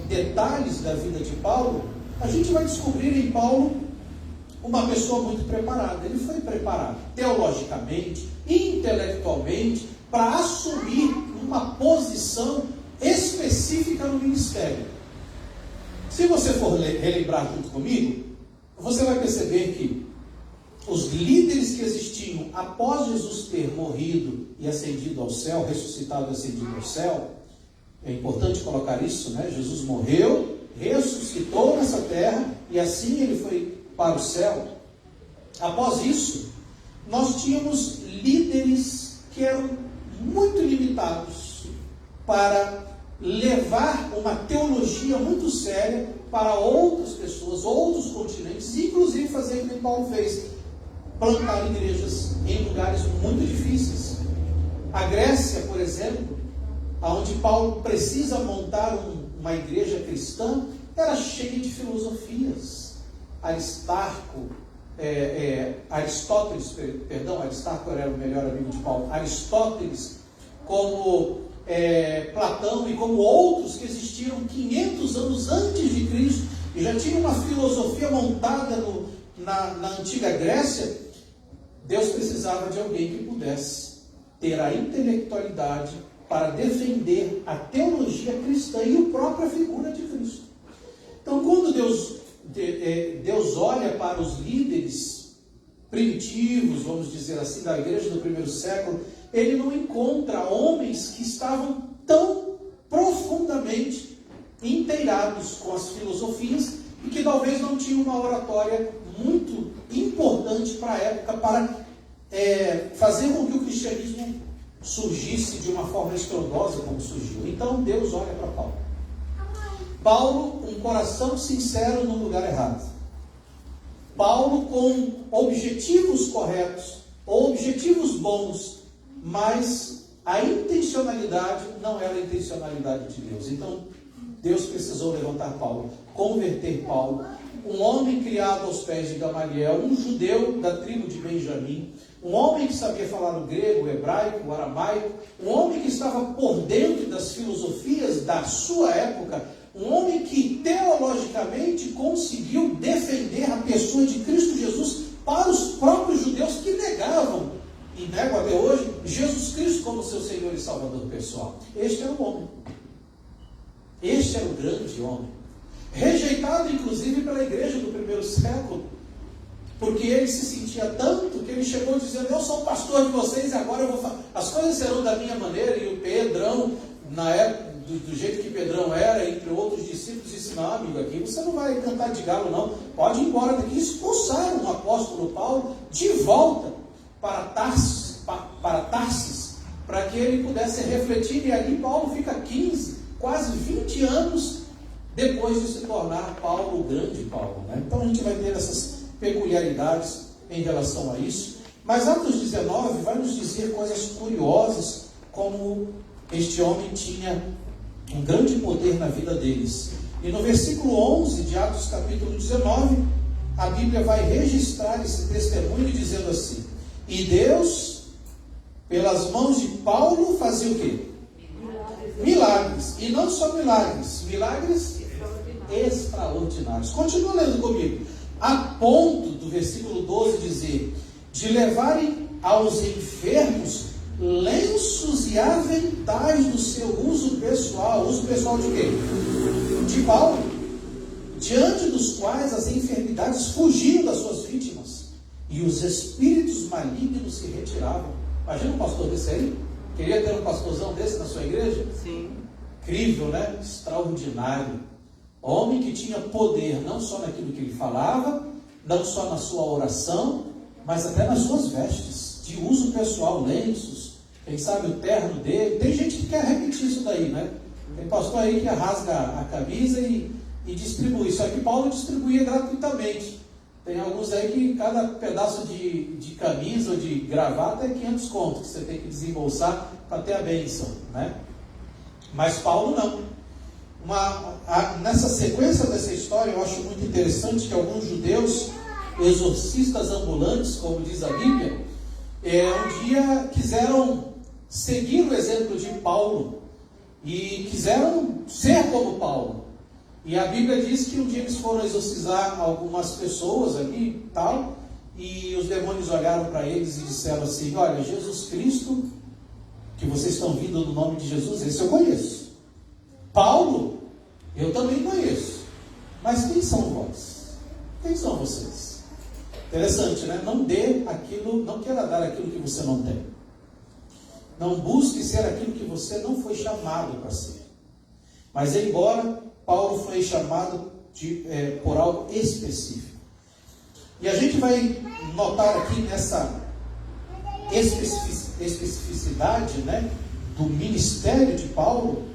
detalhes da vida de Paulo. A gente vai descobrir em Paulo uma pessoa muito preparada. Ele foi preparado teologicamente, intelectualmente, para assumir uma posição específica no ministério. Se você for relembrar junto comigo, você vai perceber que os líderes que existiam após Jesus ter morrido e ascendido ao céu, ressuscitado e ascendido ao céu, é importante colocar isso, né? Jesus morreu, ressuscitou nessa terra e assim ele foi para o céu. Após isso, nós tínhamos líderes que eram muito limitados para levar uma teologia muito séria para outras pessoas, outros continentes, inclusive fazer o que Paulo fez, plantar igrejas em lugares muito difíceis. A Grécia, por exemplo, onde Paulo precisa montar uma igreja cristã, era cheia de filosofias. Aristarco era o melhor amigo de Paulo. Aristóteles, como Platão e como outros que existiram 500 anos antes de Cristo e já tinham uma filosofia montada na antiga Grécia. Deus precisava de alguém que pudesse ter a intelectualidade para defender a teologia cristã e a própria figura de Cristo. Então, quando Deus olha para os líderes primitivos, vamos dizer assim, da igreja do primeiro século, ele não encontra homens que estavam tão profundamente inteirados com as filosofias e que talvez não tinham uma oratória muito importante para a época, para fazer com que o cristianismo surgisse de uma forma estrondosa como surgiu. Então Deus olha para Paulo. Paulo, um coração sincero no lugar errado. Paulo com objetivos corretos, objetivos bons, mas a intencionalidade não era a intencionalidade de Deus. Então Deus precisou levantar Paulo, converter Paulo, um homem criado aos pés de Gamaliel, um judeu da tribo de Benjamim, um homem que sabia falar o grego, o hebraico, o aramaico, um homem que estava por dentro das filosofias da sua época, um homem que teologicamente conseguiu defender a pessoa de Cristo Jesus para os próprios judeus que negavam, e negam até hoje, Jesus Cristo como seu Senhor e Salvador pessoal. Este era o homem. Este era o grande homem. Rejeitado inclusive pela igreja do primeiro século, porque ele se sentia tanto que ele chegou dizendo: eu sou o pastor de vocês e agora eu vou as coisas serão da minha maneira. E o Pedrão, na época, do jeito que Pedrão era, entre outros discípulos, disse: não, amigo, aqui você não vai cantar de galo não, pode ir embora daqui. Expulsaram o apóstolo Paulo de volta para Tarsis, para que ele pudesse refletir, e ali Paulo fica 15, quase 20 anos depois de se tornar Paulo, o grande Paulo, né? Então a gente vai ter essas peculiaridades em relação a isso, mas Atos 19 vai nos dizer coisas curiosas, como este homem tinha um grande poder na vida deles. E no versículo 11 de Atos capítulo 19, a Bíblia vai registrar esse testemunho dizendo assim: e Deus, pelas mãos de Paulo, fazia o quê? Milagres. E não só milagres, milagres extraordinários. Continua lendo comigo. A ponto do versículo 12 dizer: de levarem aos enfermos lenços e aventais do seu uso pessoal. Uso pessoal de quê? De Paulo. Diante dos quais as enfermidades fugiam das suas vítimas e os espíritos malignos se retiravam. Imagina um pastor desse aí? Queria ter um pastorzão desse na sua igreja? Sim. Incrível, né? Extraordinário. Homem que tinha poder não só naquilo que ele falava, não só na sua oração, mas até nas suas vestes, de uso pessoal, lenços, quem sabe o terno dele. Tem gente que quer repetir isso daí, né? Tem pastor aí que rasga a camisa e distribui. Só que Paulo distribuía gratuitamente. Tem alguns aí que cada pedaço de camisa ou de gravata é 500 contos, que você tem que desembolsar para ter a bênção, né? Mas Paulo não. Nessa sequência dessa história, eu acho muito interessante que alguns judeus, exorcistas ambulantes, como diz a Bíblia, um dia quiseram seguir o exemplo de Paulo e quiseram ser como Paulo. E a Bíblia diz que um dia eles foram exorcizar algumas pessoas ali e tal, e os demônios olharam para eles e disseram assim: olha, Jesus Cristo, que vocês estão vindo no nome de Jesus, esse eu conheço. Paulo, eu também conheço. Mas quem são vós? Quem são vocês? Interessante, né? Não queira dar aquilo que você não tem. Não busque ser aquilo que você não foi chamado para ser. Mas embora Paulo foi chamado por algo específico. E a gente vai notar aqui nessa especificidade, né, do ministério de Paulo,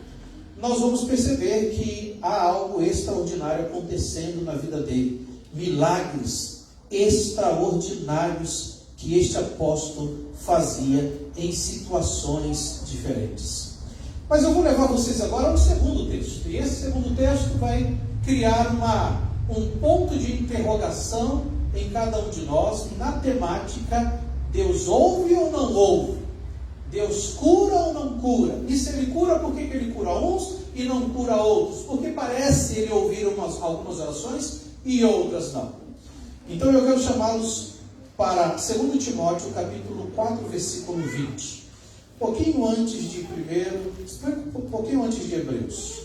nós vamos perceber que há algo extraordinário acontecendo na vida dele. Milagres extraordinários que este apóstolo fazia em situações diferentes. Mas eu vou levar vocês agora ao segundo texto. E esse segundo texto vai criar um ponto de interrogação em cada um de nós, na temática: Deus ouve ou não ouve? Deus cura ou não cura? E se Ele cura, por que Ele cura uns e não cura outros? Porque parece Ele ouvir algumas orações e outras não. Então eu quero chamá-los para 2 Timóteo, capítulo 4, versículo 20. Um pouquinho antes de Hebreus.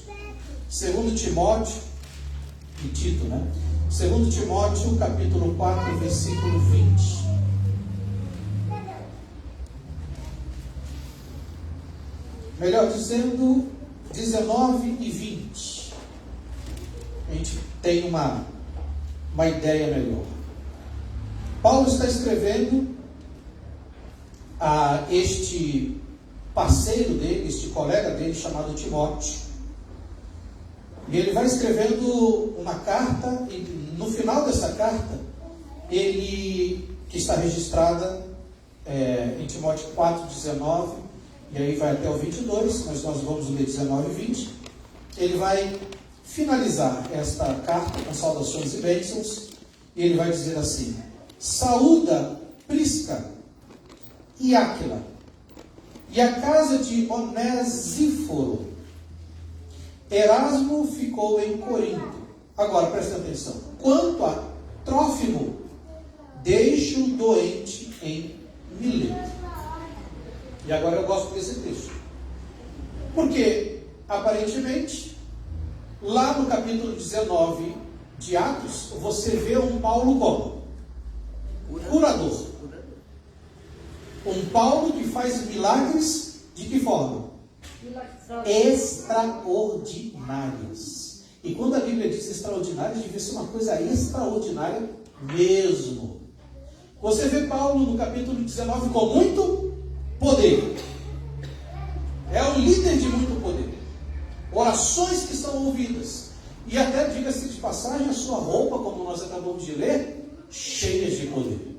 2 Timóteo e Tito, né? 2 Timóteo, capítulo 4, versículo 20. Melhor dizendo, 19 e 20. A gente tem uma ideia melhor. Paulo está escrevendo a este parceiro dele, este colega dele chamado Timóteo. E ele vai escrevendo uma carta, e no final dessa carta, que está registrada em Timóteo 4, 19, e aí vai até o 22, mas nós vamos ler 19 e 20. Ele vai finalizar esta carta com saudações e bênçãos, e ele vai dizer assim: saúda Prisca e Áquila, e a casa de Onesíforo. Erasmo ficou em Corinto. Agora, presta atenção. Quanto a Trófimo, deixo doente em Mileto. E agora eu gosto desse texto. Porque, aparentemente, lá no capítulo 19 de Atos, você vê um Paulo como? Curador. Um Paulo que faz milagres de que forma? Extraordinárias. E quando a Bíblia diz extraordinárias, devia ser uma coisa extraordinária mesmo. Você vê Paulo no capítulo 19 com muito poder. É um líder de muito poder. Orações que são ouvidas. E até, diga-se de passagem, a sua roupa, como nós acabamos de ler, cheia de poder.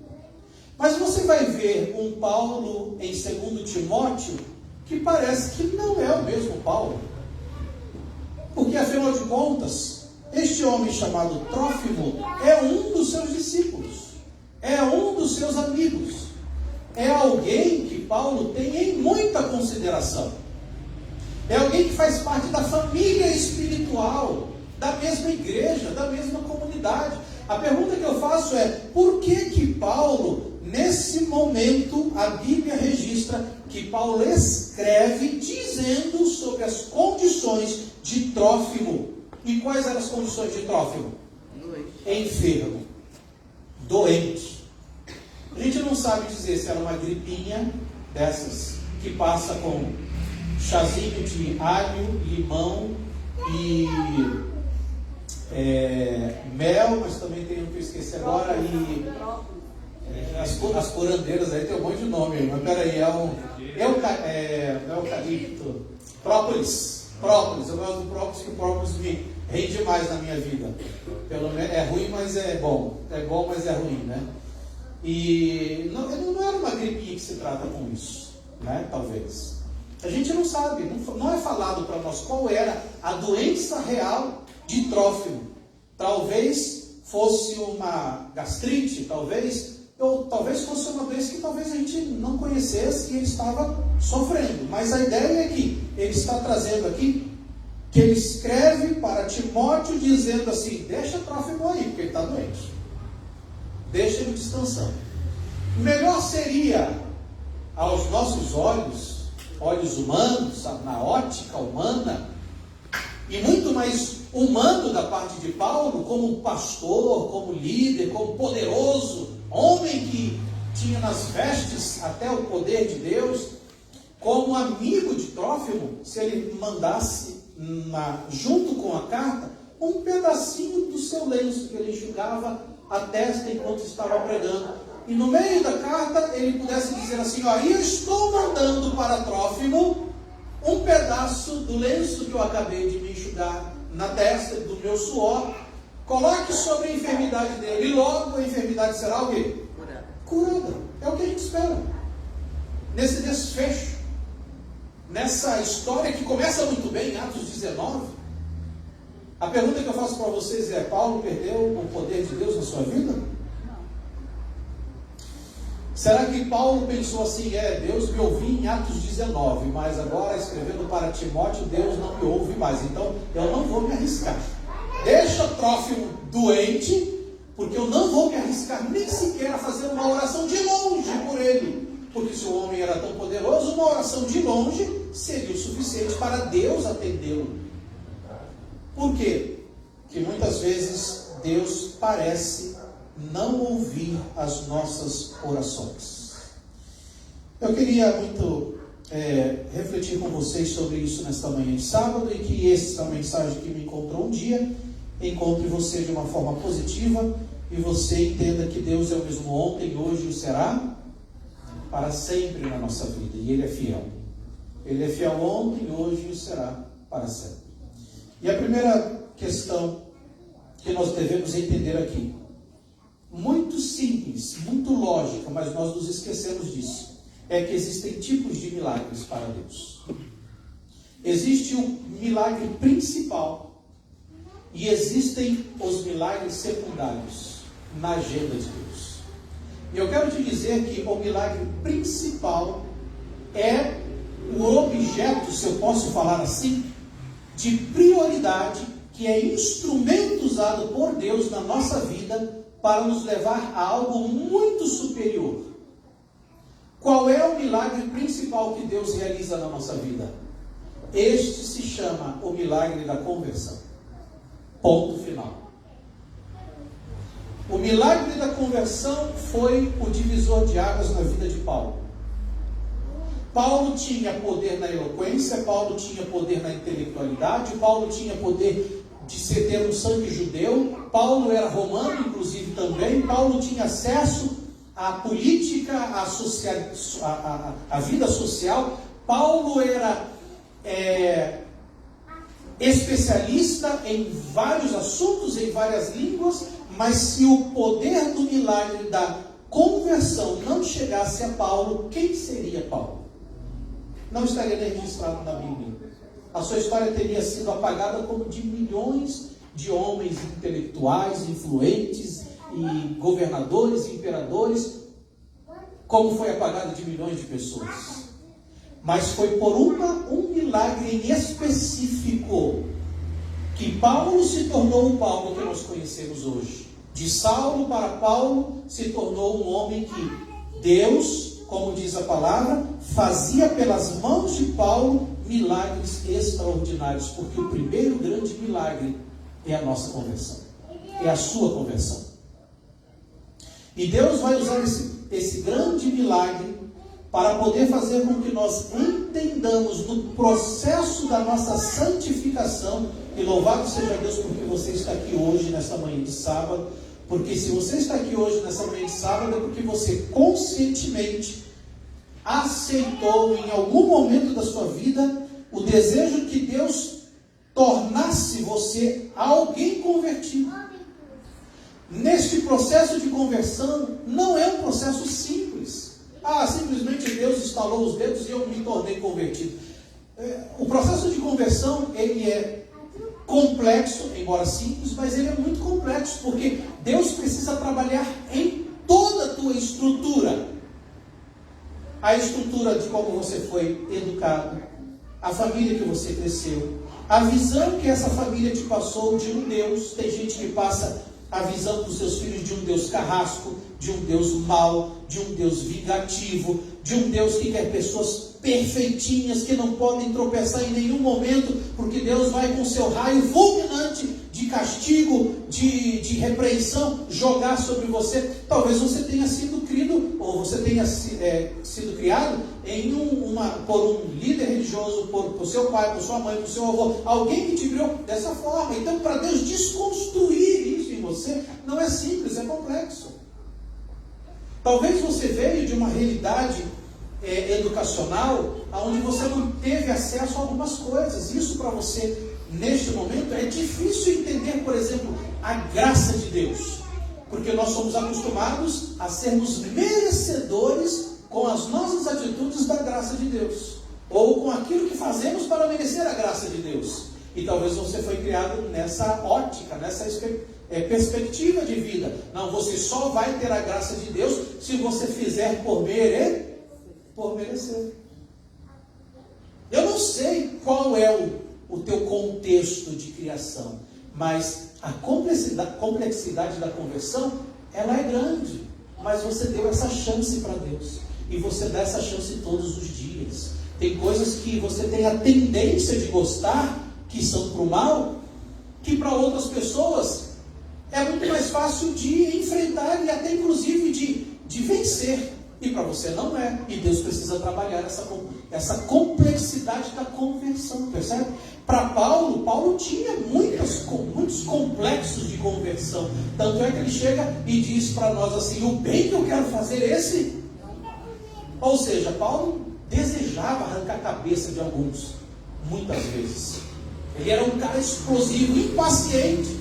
Mas você vai ver um Paulo em 2 Timóteo que parece que não é o mesmo Paulo. Porque, afinal de contas, este homem chamado Trófimo é um dos seus discípulos, é um dos seus amigos, é alguém que Paulo tem em muita consideração, é alguém que faz parte da família espiritual, da mesma igreja, da mesma comunidade. A pergunta que eu faço é: por que Paulo, nesse momento, a Bíblia registra que Paulo escreve dizendo sobre as condições de Trófimo? E quais eram as condições de Trófimo? Enfermo, doente. A gente não sabe dizer se era uma gripinha dessas que passa com chazinho de alho, limão e mel, mas também tem um que eu esqueci agora, e as curandeiras aí tem um monte de nome aí, mas peraí, eucalipto, própolis. Eu gosto do própolis, que o própolis me rende mais na minha vida. Pelo menos é ruim, mas é bom. É bom, mas é ruim, né? E não era uma gripinha que se trata com isso, né? Talvez. A gente não sabe, não é falado para nós qual era a doença real de Trófimo. Talvez fosse uma gastrite, ou talvez fosse uma doença que talvez a gente não conhecesse e ele estava sofrendo. Mas a ideia é que ele está trazendo aqui, que ele escreve para Timóteo dizendo assim: deixa Trófimo aí, porque ele está doente. Deixa ele descansando. Melhor seria, aos nossos olhos humanos, na ótica humana, e muito mais humano da parte de Paulo, como pastor, como líder, como poderoso, homem que tinha nas vestes até o poder de Deus, como amigo de Trófimo, se ele mandasse junto com a carta um pedacinho do seu lenço que ele enxugava a testa enquanto estava pregando, e no meio da carta ele pudesse dizer assim: ó, eu estou mandando para Trófimo um pedaço do lenço que eu acabei de me enxugar na testa, do meu suor, coloque sobre a enfermidade dele, e logo a enfermidade será o quê? Curada. É o que a gente espera. Nesse desfecho, nessa história que começa muito bem, em Atos 19, a pergunta que eu faço para vocês é: Paulo perdeu o poder de Deus na sua vida? Será que Paulo pensou assim: Deus me ouviu em Atos 19, mas agora escrevendo para Timóteo, Deus não me ouve mais, então eu não vou me arriscar. Deixa Trófimo doente, porque eu não vou me arriscar nem sequer a fazer uma oração de longe por ele, porque se o homem era tão poderoso, uma oração de longe seria o suficiente para Deus atendê-lo. Por quê? Porque muitas vezes Deus parece não ouvir as nossas orações. Eu queria muito refletir com vocês sobre isso nesta manhã de sábado, e que essa mensagem que me encontrou um dia encontre você de uma forma positiva, e você entenda que Deus é o mesmo ontem, hoje e será para sempre na nossa vida, e Ele é fiel. Ele é fiel ontem, hoje e será para sempre. E a primeira questão que nós devemos entender aqui, muito simples, muito lógica, mas nós nos esquecemos disso, é que existem tipos de milagres para Deus. Existe o milagre principal e existem os milagres secundários na agenda de Deus. E eu quero te dizer que o milagre principal é o objeto, se eu posso falar assim, de prioridade, que é instrumento usado por Deus na nossa vida para nos levar a algo muito superior. Qual é o milagre principal que Deus realiza na nossa vida? Este se chama o milagre da conversão. Ponto final. O milagre da conversão foi o divisor de águas na vida de Paulo. Paulo tinha poder na eloquência, Paulo tinha poder na intelectualidade, Paulo tinha poder de ter um sangue judeu, Paulo era romano, inclusive também, Paulo tinha acesso à política, à vida social, Paulo era especialista em vários assuntos, em várias línguas, mas se o poder do milagre da conversão não chegasse a Paulo, quem seria Paulo? Não estaria nem registrado na Bíblia. A sua história teria sido apagada como de milhões de homens intelectuais, influentes, e governadores, e imperadores, como foi apagada de milhões de pessoas. Mas foi por um milagre em específico que Paulo se tornou o Paulo que nós conhecemos hoje. De Saulo para Paulo se tornou um homem que Deus, como diz a palavra, fazia pelas mãos de Paulo milagres extraordinários, porque o primeiro grande milagre é a nossa conversão, é a sua conversão. E Deus vai usar esse grande milagre para poder fazer com que nós entendamos no processo da nossa santificação. E louvado seja Deus porque você está aqui hoje, nessa manhã de sábado. Porque se você está aqui hoje, nessa manhã de sábado, é porque você conscientemente aceitou em algum momento da sua vida o desejo que Deus tornasse você alguém convertido. Neste processo de conversão, não é um processo simples. Simplesmente Deus estalou os dedos e eu me tornei convertido. O processo de conversão, ele é complexo, embora simples, mas ele é muito complexo, porque Deus precisa trabalhar em toda a tua estrutura. A estrutura de como você foi educado, a família que você cresceu, a visão que essa família te passou de um Deus. Tem gente que passa a visão dos seus filhos de um Deus carrasco, de um Deus mau, de um Deus vingativo, de um Deus que quer pessoas perfeitinhas, que não podem tropeçar em nenhum momento, porque Deus vai com seu raio fulminante de castigo, de repreensão, jogar sobre você. Talvez você tenha sido criado, ou você tenha sido criado por um líder religioso, por seu pai, por sua mãe, por seu avô, alguém que te criou dessa forma. Então, para Deus desconstruir isso em você, não é simples, é complexo. Talvez você veio de uma realidade educacional, onde você não teve acesso a algumas coisas. Isso para você, neste momento, é difícil entender, por exemplo, a graça de Deus, porque nós somos acostumados a sermos merecedores com as nossas atitudes da graça de Deus, ou com aquilo que fazemos para merecer a graça de Deus. E talvez você foi criado nessa ótica, nessa perspectiva de vida. Não, você só vai ter a graça de Deus se você fizer por merecer. Eu não sei qual é o teu contexto de criação, mas a complexidade da conversão, ela é grande. Mas você deu essa chance para Deus, e você dá essa chance todos os dias. Tem coisas que você tem a tendência de gostar, que são para o mal, que para outras pessoas é muito mais fácil de enfrentar e até inclusive de vencer. E para você não é. E Deus precisa trabalhar essa complexidade da conversão, percebe? Para Paulo tinha muitos complexos de conversão. Tanto é que ele chega e diz para nós assim: o bem que eu quero fazer esse. Ou seja, Paulo desejava arrancar a cabeça de alguns, muitas vezes. Ele era um cara explosivo, impaciente.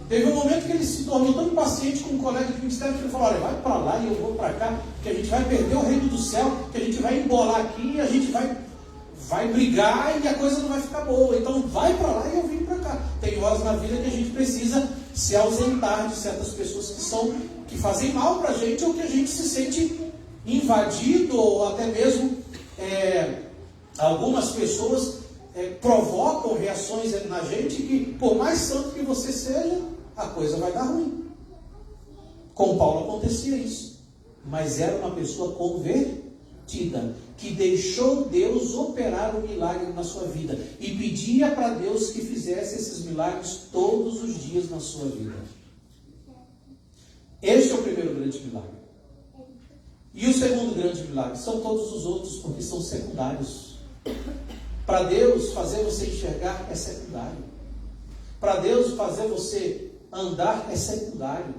Teve um momento que ele se tornou tão impaciente com um colega de ministério que ele falou: olha, vai para lá e eu vou para cá, que a gente vai perder o reino do céu, que a gente vai embolar aqui, a gente vai brigar e a coisa não vai ficar boa. Então vai para lá e eu vim para cá. Tem horas na vida que a gente precisa se ausentar de certas pessoas que fazem mal para a gente, ou que a gente se sente invadido, ou até mesmo algumas pessoas provocam reações na gente que, por mais santo que você seja, a coisa vai dar ruim. Com Paulo acontecia isso, mas era uma pessoa convertida, que deixou Deus operar um milagre na sua vida e pedia para Deus que fizesse esses milagres todos os dias na sua vida. Este é o primeiro grande milagre. E o segundo grande milagre são todos os outros, porque são secundários. Para Deus fazer você enxergar é secundário. Para Deus fazer você andar é secundário.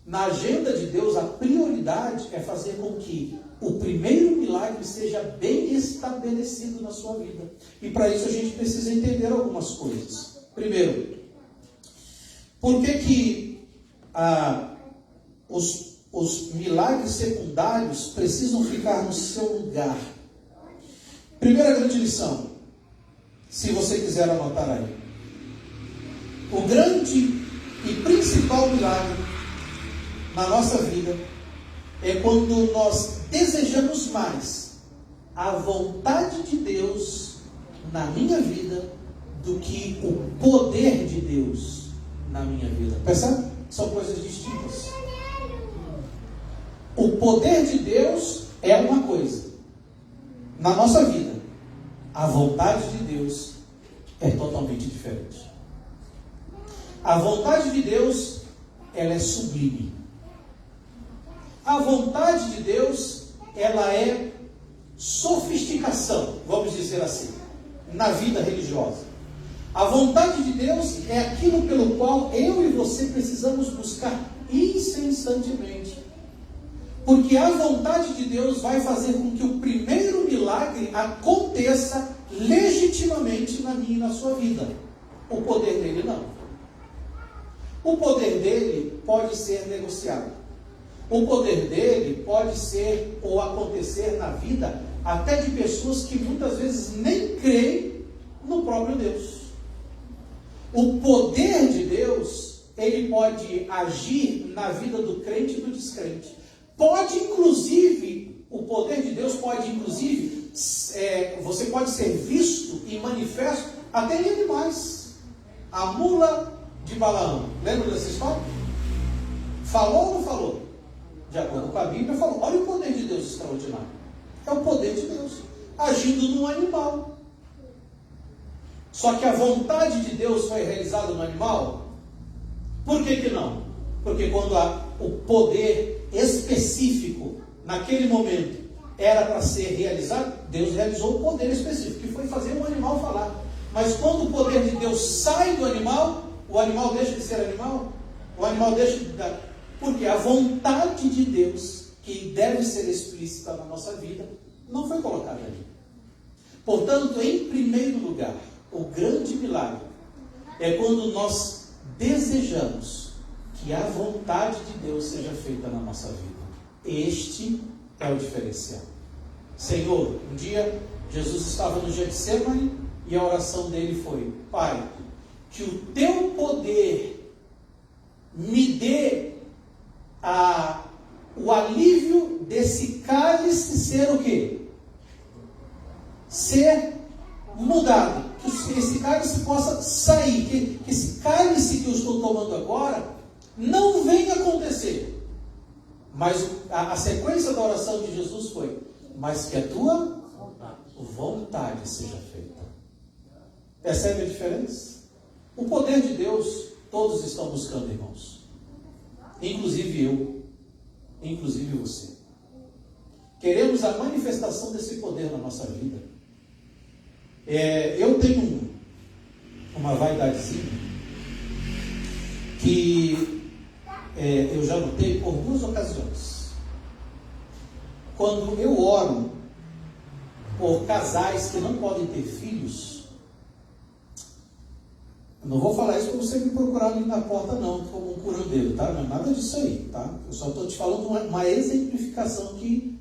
Na agenda de Deus, a prioridade é fazer com que o primeiro milagre seja bem estabelecido na sua vida. E para isso a gente precisa entender algumas coisas. Primeiro, por que os milagres secundários precisam ficar no seu lugar? Primeira grande lição, se você quiser anotar aí. O grande e principal milagre na nossa vida é quando nós desejamos mais a vontade de Deus na minha vida do que o poder de Deus na minha vida. Percebe? São coisas distintas. O poder de Deus é uma coisa. Na nossa vida, a vontade de Deus é totalmente diferente. A vontade de Deus, ela é sublime. A vontade de Deus, ela é sofisticação, vamos dizer assim, na vida religiosa. A vontade de Deus é aquilo pelo qual eu e você precisamos buscar incessantemente. Porque a vontade de Deus vai fazer com que o primeiro milagre aconteça legitimamente na minha e na sua vida. O poder dele não. O poder dele pode ser negociado. O poder dele pode ser ou acontecer na vida até de pessoas que muitas vezes nem creem no próprio Deus. O poder de Deus, ele pode agir na vida do crente e do descrente. Pode inclusive, o poder de Deus pode inclusive, você pode ser visto e manifesto até em animais. A mula de Balaão, lembra dessa história? Falou ou não falou? De acordo com a Bíblia, falou. Olha o poder de Deus extraordinário. É o poder de Deus agindo num animal. Só que a vontade de Deus foi realizada no animal? Por que não? Porque quando o poder específico, naquele momento, era para ser realizado, Deus realizou o poder específico, que foi fazer um animal falar. Mas quando o poder de Deus sai do animal, o animal deixa de ser animal? O animal deixa de dar. Porque a vontade de Deus, que deve ser explícita na nossa vida, não foi colocada ali. Portanto, em primeiro lugar, o grande milagre é quando nós desejamos que a vontade de Deus seja feita na nossa vida. Este é o diferencial. Senhor, um dia Jesus estava no Getsemane e a oração dele foi: Pai, que o teu poder me dê o alívio desse cálice ser o quê? Ser mudado. Que esse cálice possa sair. Que esse cálice que eu estou tomando agora não venha acontecer. Mas a sequência da oração de Jesus foi: mas que a tua vontade seja feita. Percebe a diferença? O poder de Deus, todos estão buscando, irmãos. Inclusive eu, inclusive você. Queremos a manifestação desse poder na nossa vida. Eu tenho uma vaidadezinha que eu já notei por duas ocasiões. Quando eu oro por casais que não podem ter filhos, não vou falar isso para você me procurar ali na porta não, como um curandeiro, tá? Não é nada disso aí, tá? Eu só estou te falando uma exemplificação que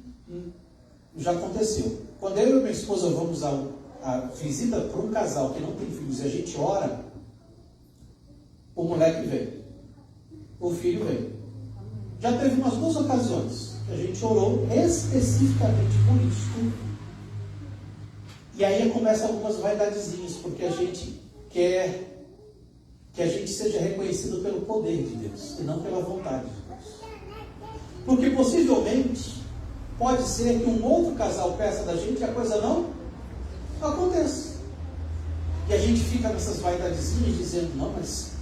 já aconteceu. Quando eu e minha esposa vamos a visita para um casal que não tem filhos e a gente ora, o moleque vem, o filho vem. Já teve umas duas ocasiões que a gente orou especificamente por isso. E aí começam algumas vaidadezinhas, porque a gente quer que a gente seja reconhecido pelo poder de Deus e não pela vontade de Deus. Porque possivelmente pode ser que um outro casal peça da gente e a coisa não aconteça. E a gente fica nessas vaidadezinhas dizendo: não, mas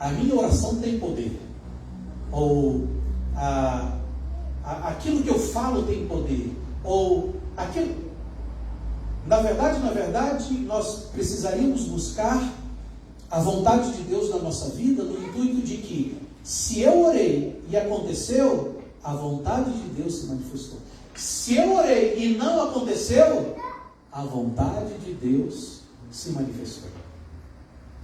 a minha oração tem poder. Ou aquilo que eu falo tem poder. Ou aquilo... Na verdade, nós precisaríamos buscar a vontade de Deus na nossa vida no intuito de que, se eu orei e aconteceu, a vontade de Deus se manifestou. Se eu orei e não aconteceu, a vontade de Deus se manifestou.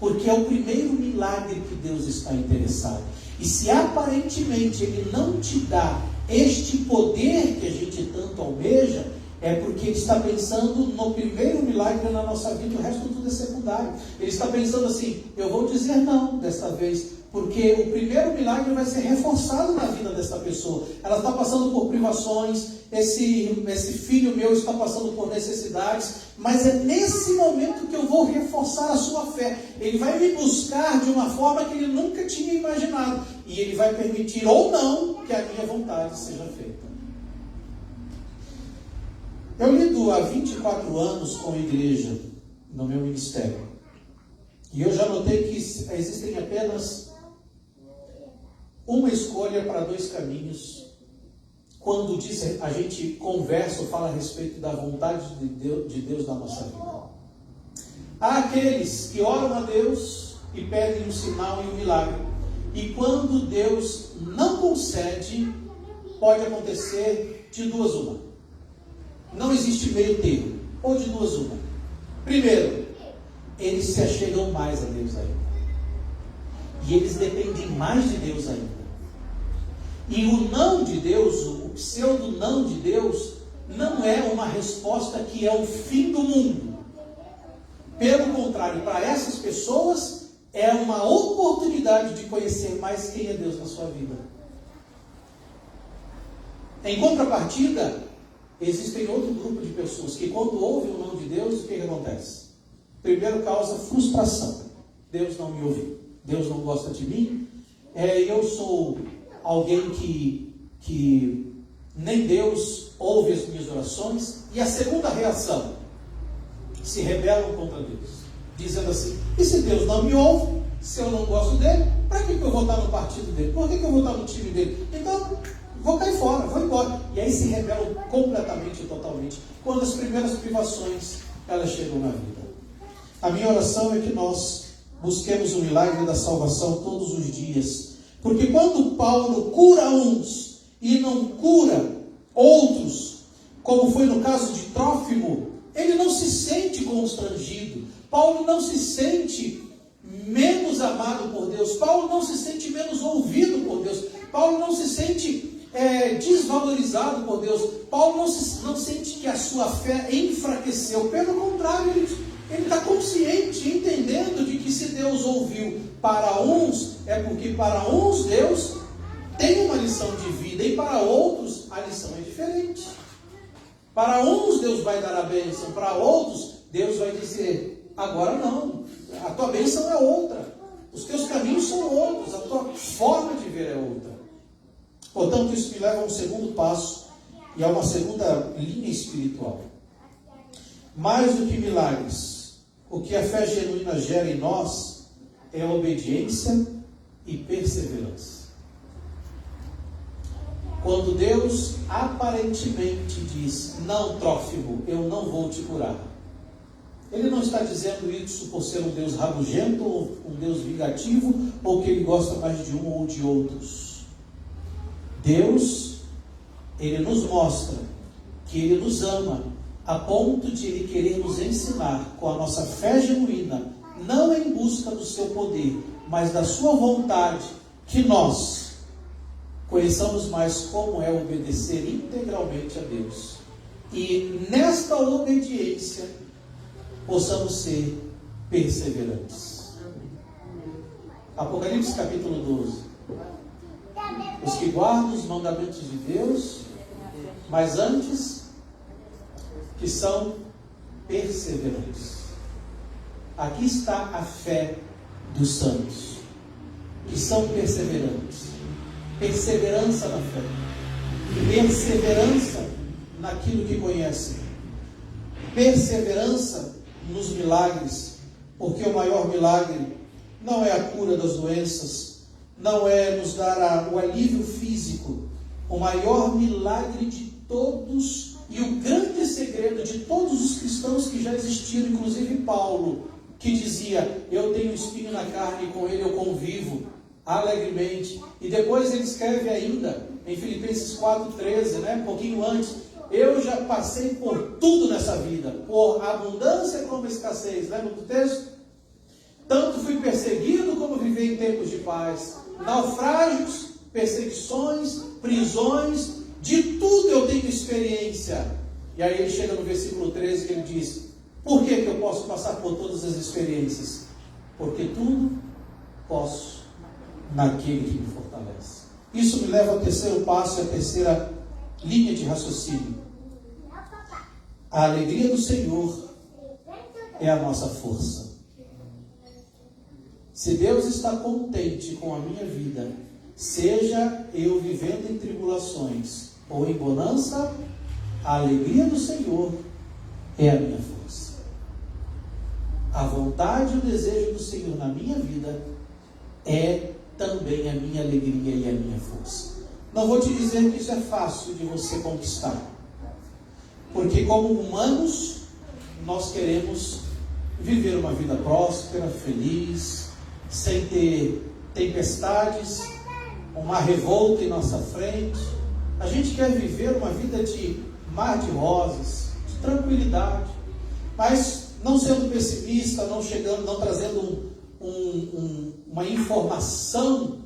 Porque é o primeiro milagre que Deus está interessado. E se aparentemente Ele não te dá este poder que a gente tanto almeja, é porque Ele está pensando no primeiro milagre na nossa vida, o resto tudo é secundário. Ele está pensando assim: eu vou dizer não desta vez, porque o primeiro milagre vai ser reforçado na vida dessa pessoa. Ela está passando por privações, esse filho meu está passando por necessidades, mas é nesse momento que eu vou reforçar a sua fé. Ele vai me buscar de uma forma que ele nunca tinha imaginado, e Ele vai permitir ou não que a minha vontade seja feita. Eu lido há 24 anos com a igreja no meu ministério. E eu já notei que existem apenas uma escolha para dois caminhos quando a gente conversa ou fala a respeito da vontade de Deus na nossa vida. Há aqueles que oram a Deus e pedem um sinal e um milagre. E quando Deus não concede, pode acontecer de duas uma. Não existe meio termo, ou de duas uma. Primeiro, eles se achegam mais a Deus ainda. E eles dependem mais de Deus ainda. E o não de Deus, o pseudo não de Deus, não é uma resposta que é o fim do mundo. Pelo contrário, para essas pessoas, é uma oportunidade de conhecer mais quem é Deus na sua vida. Em contrapartida, existem outro grupo de pessoas que, quando ouvem o não de Deus, o que acontece? Primeiro, causa frustração. Deus não me ouviu. Deus não gosta de mim. Eu sou alguém que nem Deus ouve as minhas orações. E a segunda reação, se rebelam contra Deus, dizendo assim: e se Deus não me ouve, se eu não gosto dele, para que eu vou estar no partido dele? Por que eu vou estar no time dele? Então, vou cair fora, vou embora. E aí se rebelam completamente e totalmente, quando as primeiras privações, elas chegam na vida. A minha oração é que nós busquemos o milagre da salvação todos os dias. Porque quando Paulo cura uns e não cura outros, como foi no caso de Trófimo, ele não se sente constrangido. Paulo não se sente menos amado por Deus. Paulo não se sente menos ouvido por Deus. Paulo não se sente desvalorizado por Deus. Paulo não sente que a sua fé enfraqueceu. Pelo contrário, ele está consciente, entendendo de que se Deus ouviu para uns, é porque para uns Deus tem uma lição de vida e para outros a lição é diferente. Para uns Deus vai dar a bênção, para outros Deus vai dizer: agora não, a tua bênção é outra, os teus caminhos são outros, a tua forma de ver é outra. Portanto, isso me leva a um segundo passo e a uma segunda linha espiritual. Mais do que milagres, o que a fé genuína gera em nós é obediência e perseverança. Quando Deus aparentemente diz: não, Trófimo, eu não vou te curar, Ele não está dizendo isso por ser um Deus rabugento, ou um Deus vingativo, ou que Ele gosta mais de um ou de outros. Deus, Ele nos mostra que Ele nos ama, a ponto de Ele querer nos ensinar, com a nossa fé genuína, não em busca do seu poder, mas da sua vontade, que nós conheçamos mais como é obedecer integralmente a Deus. E nesta obediência, possamos ser perseverantes. Apocalipse capítulo 12. Os que guardam os mandamentos de Deus, mas antes, que são perseverantes. Aqui está a fé dos santos, que são perseverantes. Perseverança na fé, perseverança naquilo que conhecem, perseverança nos milagres, porque o maior milagre não é a cura das doenças, não é nos dar o alívio físico. O maior milagre de todos e o grande segredo de todos os cristãos que já existiram, inclusive Paulo, que dizia: eu tenho espinho na carne e com ele eu convivo alegremente. E depois ele escreve ainda em Filipenses 4,13, um pouquinho antes: eu já passei por tudo nessa vida, por abundância como escassez. Lembra do texto? Tanto fui perseguido como vivi em tempos de paz, naufrágios, perseguições, prisões, de tudo eu tenho experiência. E aí ele chega no versículo 13, que ele diz: por que eu posso passar por todas as experiências? Porque tudo posso naquele que me fortalece. Isso me leva ao terceiro passo, a terceira linha de raciocínio. A alegria do Senhor é a nossa força. Se Deus está contente com a minha vida, seja eu vivendo em tribulações ou em bonança, a alegria do Senhor é a minha força. A vontade e o desejo do Senhor na minha vida é também a minha alegria e a minha força. Não vou te dizer que isso é fácil de você conquistar, porque como humanos nós queremos viver uma vida próspera, feliz, sem ter tempestades, uma revolta em nossa frente, A gente quer viver uma vida de mar de rosas, de tranquilidade, mas não sendo pessimista, não trazendo uma informação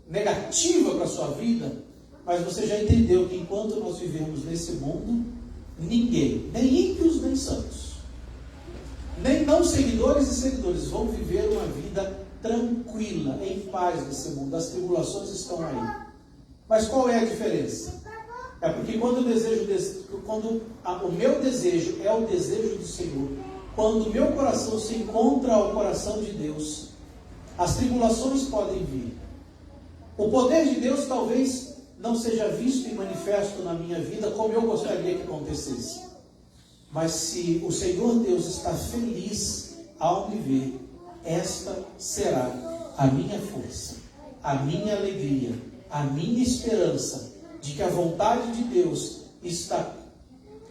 negativa para a sua vida, mas você já entendeu que enquanto nós vivemos nesse mundo, ninguém, nem ímpios nem santos, nem não seguidores e seguidores, vão viver uma vida tranquila, em paz nesse mundo. As tribulações estão aí. Mas qual é a diferença? É porque quando o meu desejo é o desejo do Senhor, quando o meu coração se encontra ao coração de Deus, as tribulações podem vir. O poder de Deus talvez não seja visto e manifesto na minha vida como eu gostaria que acontecesse. Mas se o Senhor Deus está feliz ao me ver, esta será a minha força, a minha alegria, a minha esperança de que a vontade de Deus está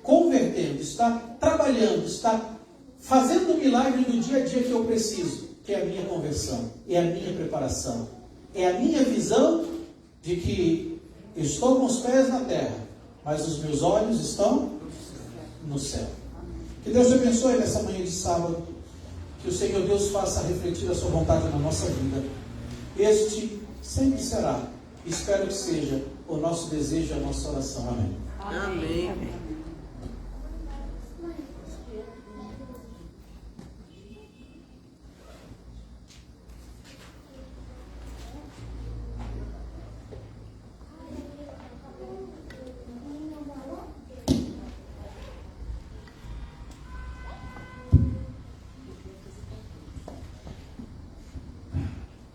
convertendo, está trabalhando, está fazendo o milagre do dia a dia que eu preciso, que é a minha conversão, é a minha preparação, é a minha visão de que estou com os pés na terra, mas os meus olhos estão no céu. Que Deus te abençoe nessa manhã de sábado, que o Senhor Deus faça refletir a sua vontade na nossa vida. Este sempre será, espero que seja, o nosso desejo e a nossa oração. Amém. Amém.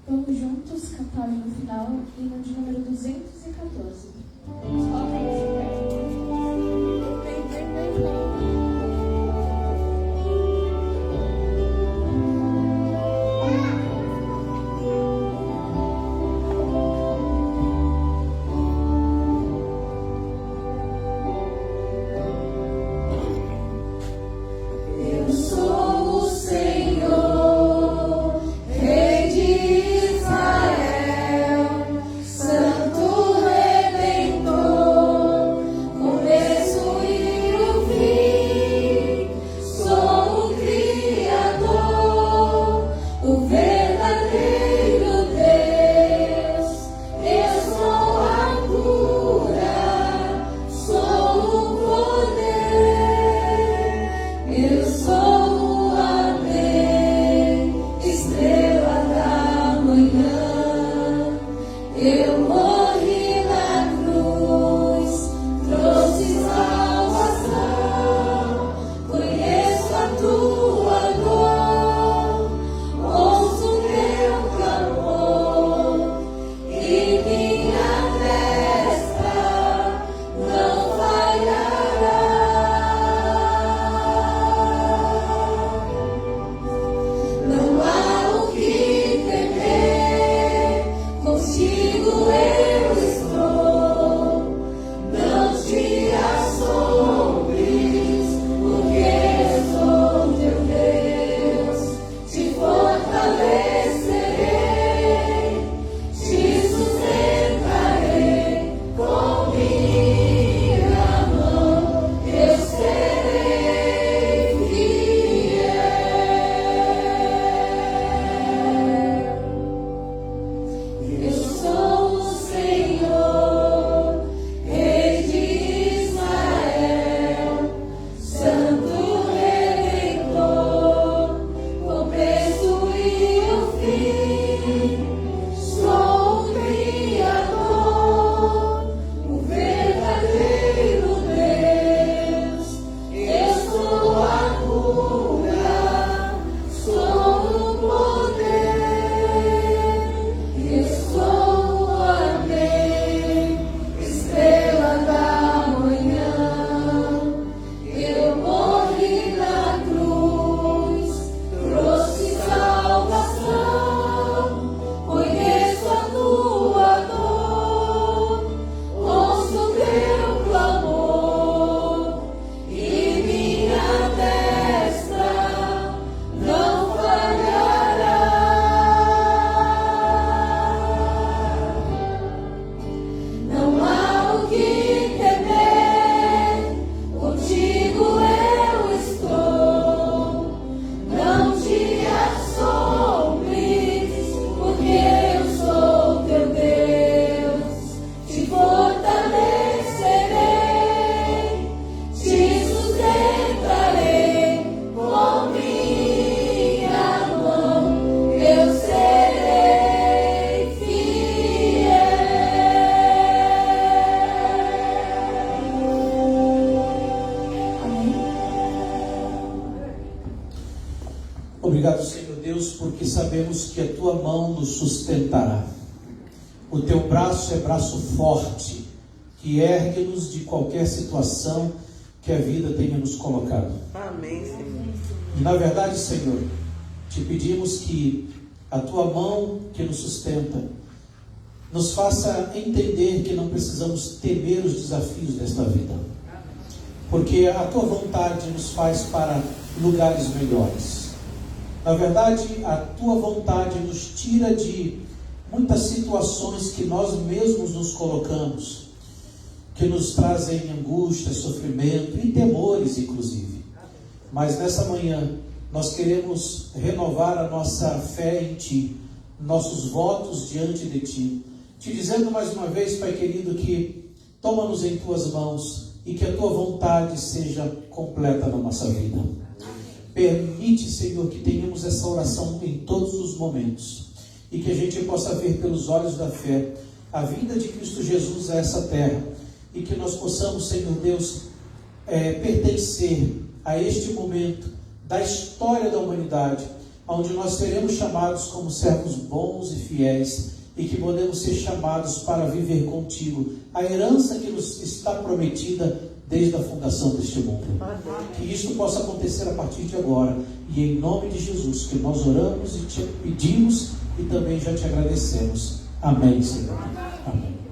Vamos juntos cantar no final o hino de número 214. Coloca aí esse pé. Santo Redentor. Obrigado, Senhor Deus, porque sabemos que a Tua mão nos sustentará. O Teu braço é braço forte, que ergue-nos de qualquer situação que a vida tenha nos colocado. Amém, Senhor. E na verdade, Senhor, te pedimos que a Tua mão que nos sustenta nos faça entender que não precisamos temer os desafios desta vida, porque a Tua vontade nos faz para lugares melhores. Na verdade, a Tua vontade nos tira de muitas situações que nós mesmos nos colocamos, que nos trazem angústia, sofrimento e temores, inclusive. Mas nessa manhã, nós queremos renovar a nossa fé em Ti, nossos votos diante de Ti, te dizendo mais uma vez, Pai querido, que toma-nos em Tuas mãos e que a Tua vontade seja completa na nossa vida. Permite, Senhor, que tenhamos essa oração em todos os momentos e que a gente possa ver pelos olhos da fé a vinda de Cristo Jesus a essa terra e que nós possamos, Senhor Deus, pertencer a este momento da história da humanidade, onde nós seremos chamados como servos bons e fiéis e que podemos ser chamados para viver contigo a herança que nos está prometida desde a fundação deste mundo. Que isto possa acontecer a partir de agora e em nome de Jesus que nós oramos e te pedimos e também já te agradecemos. Amém, Senhor. Amém.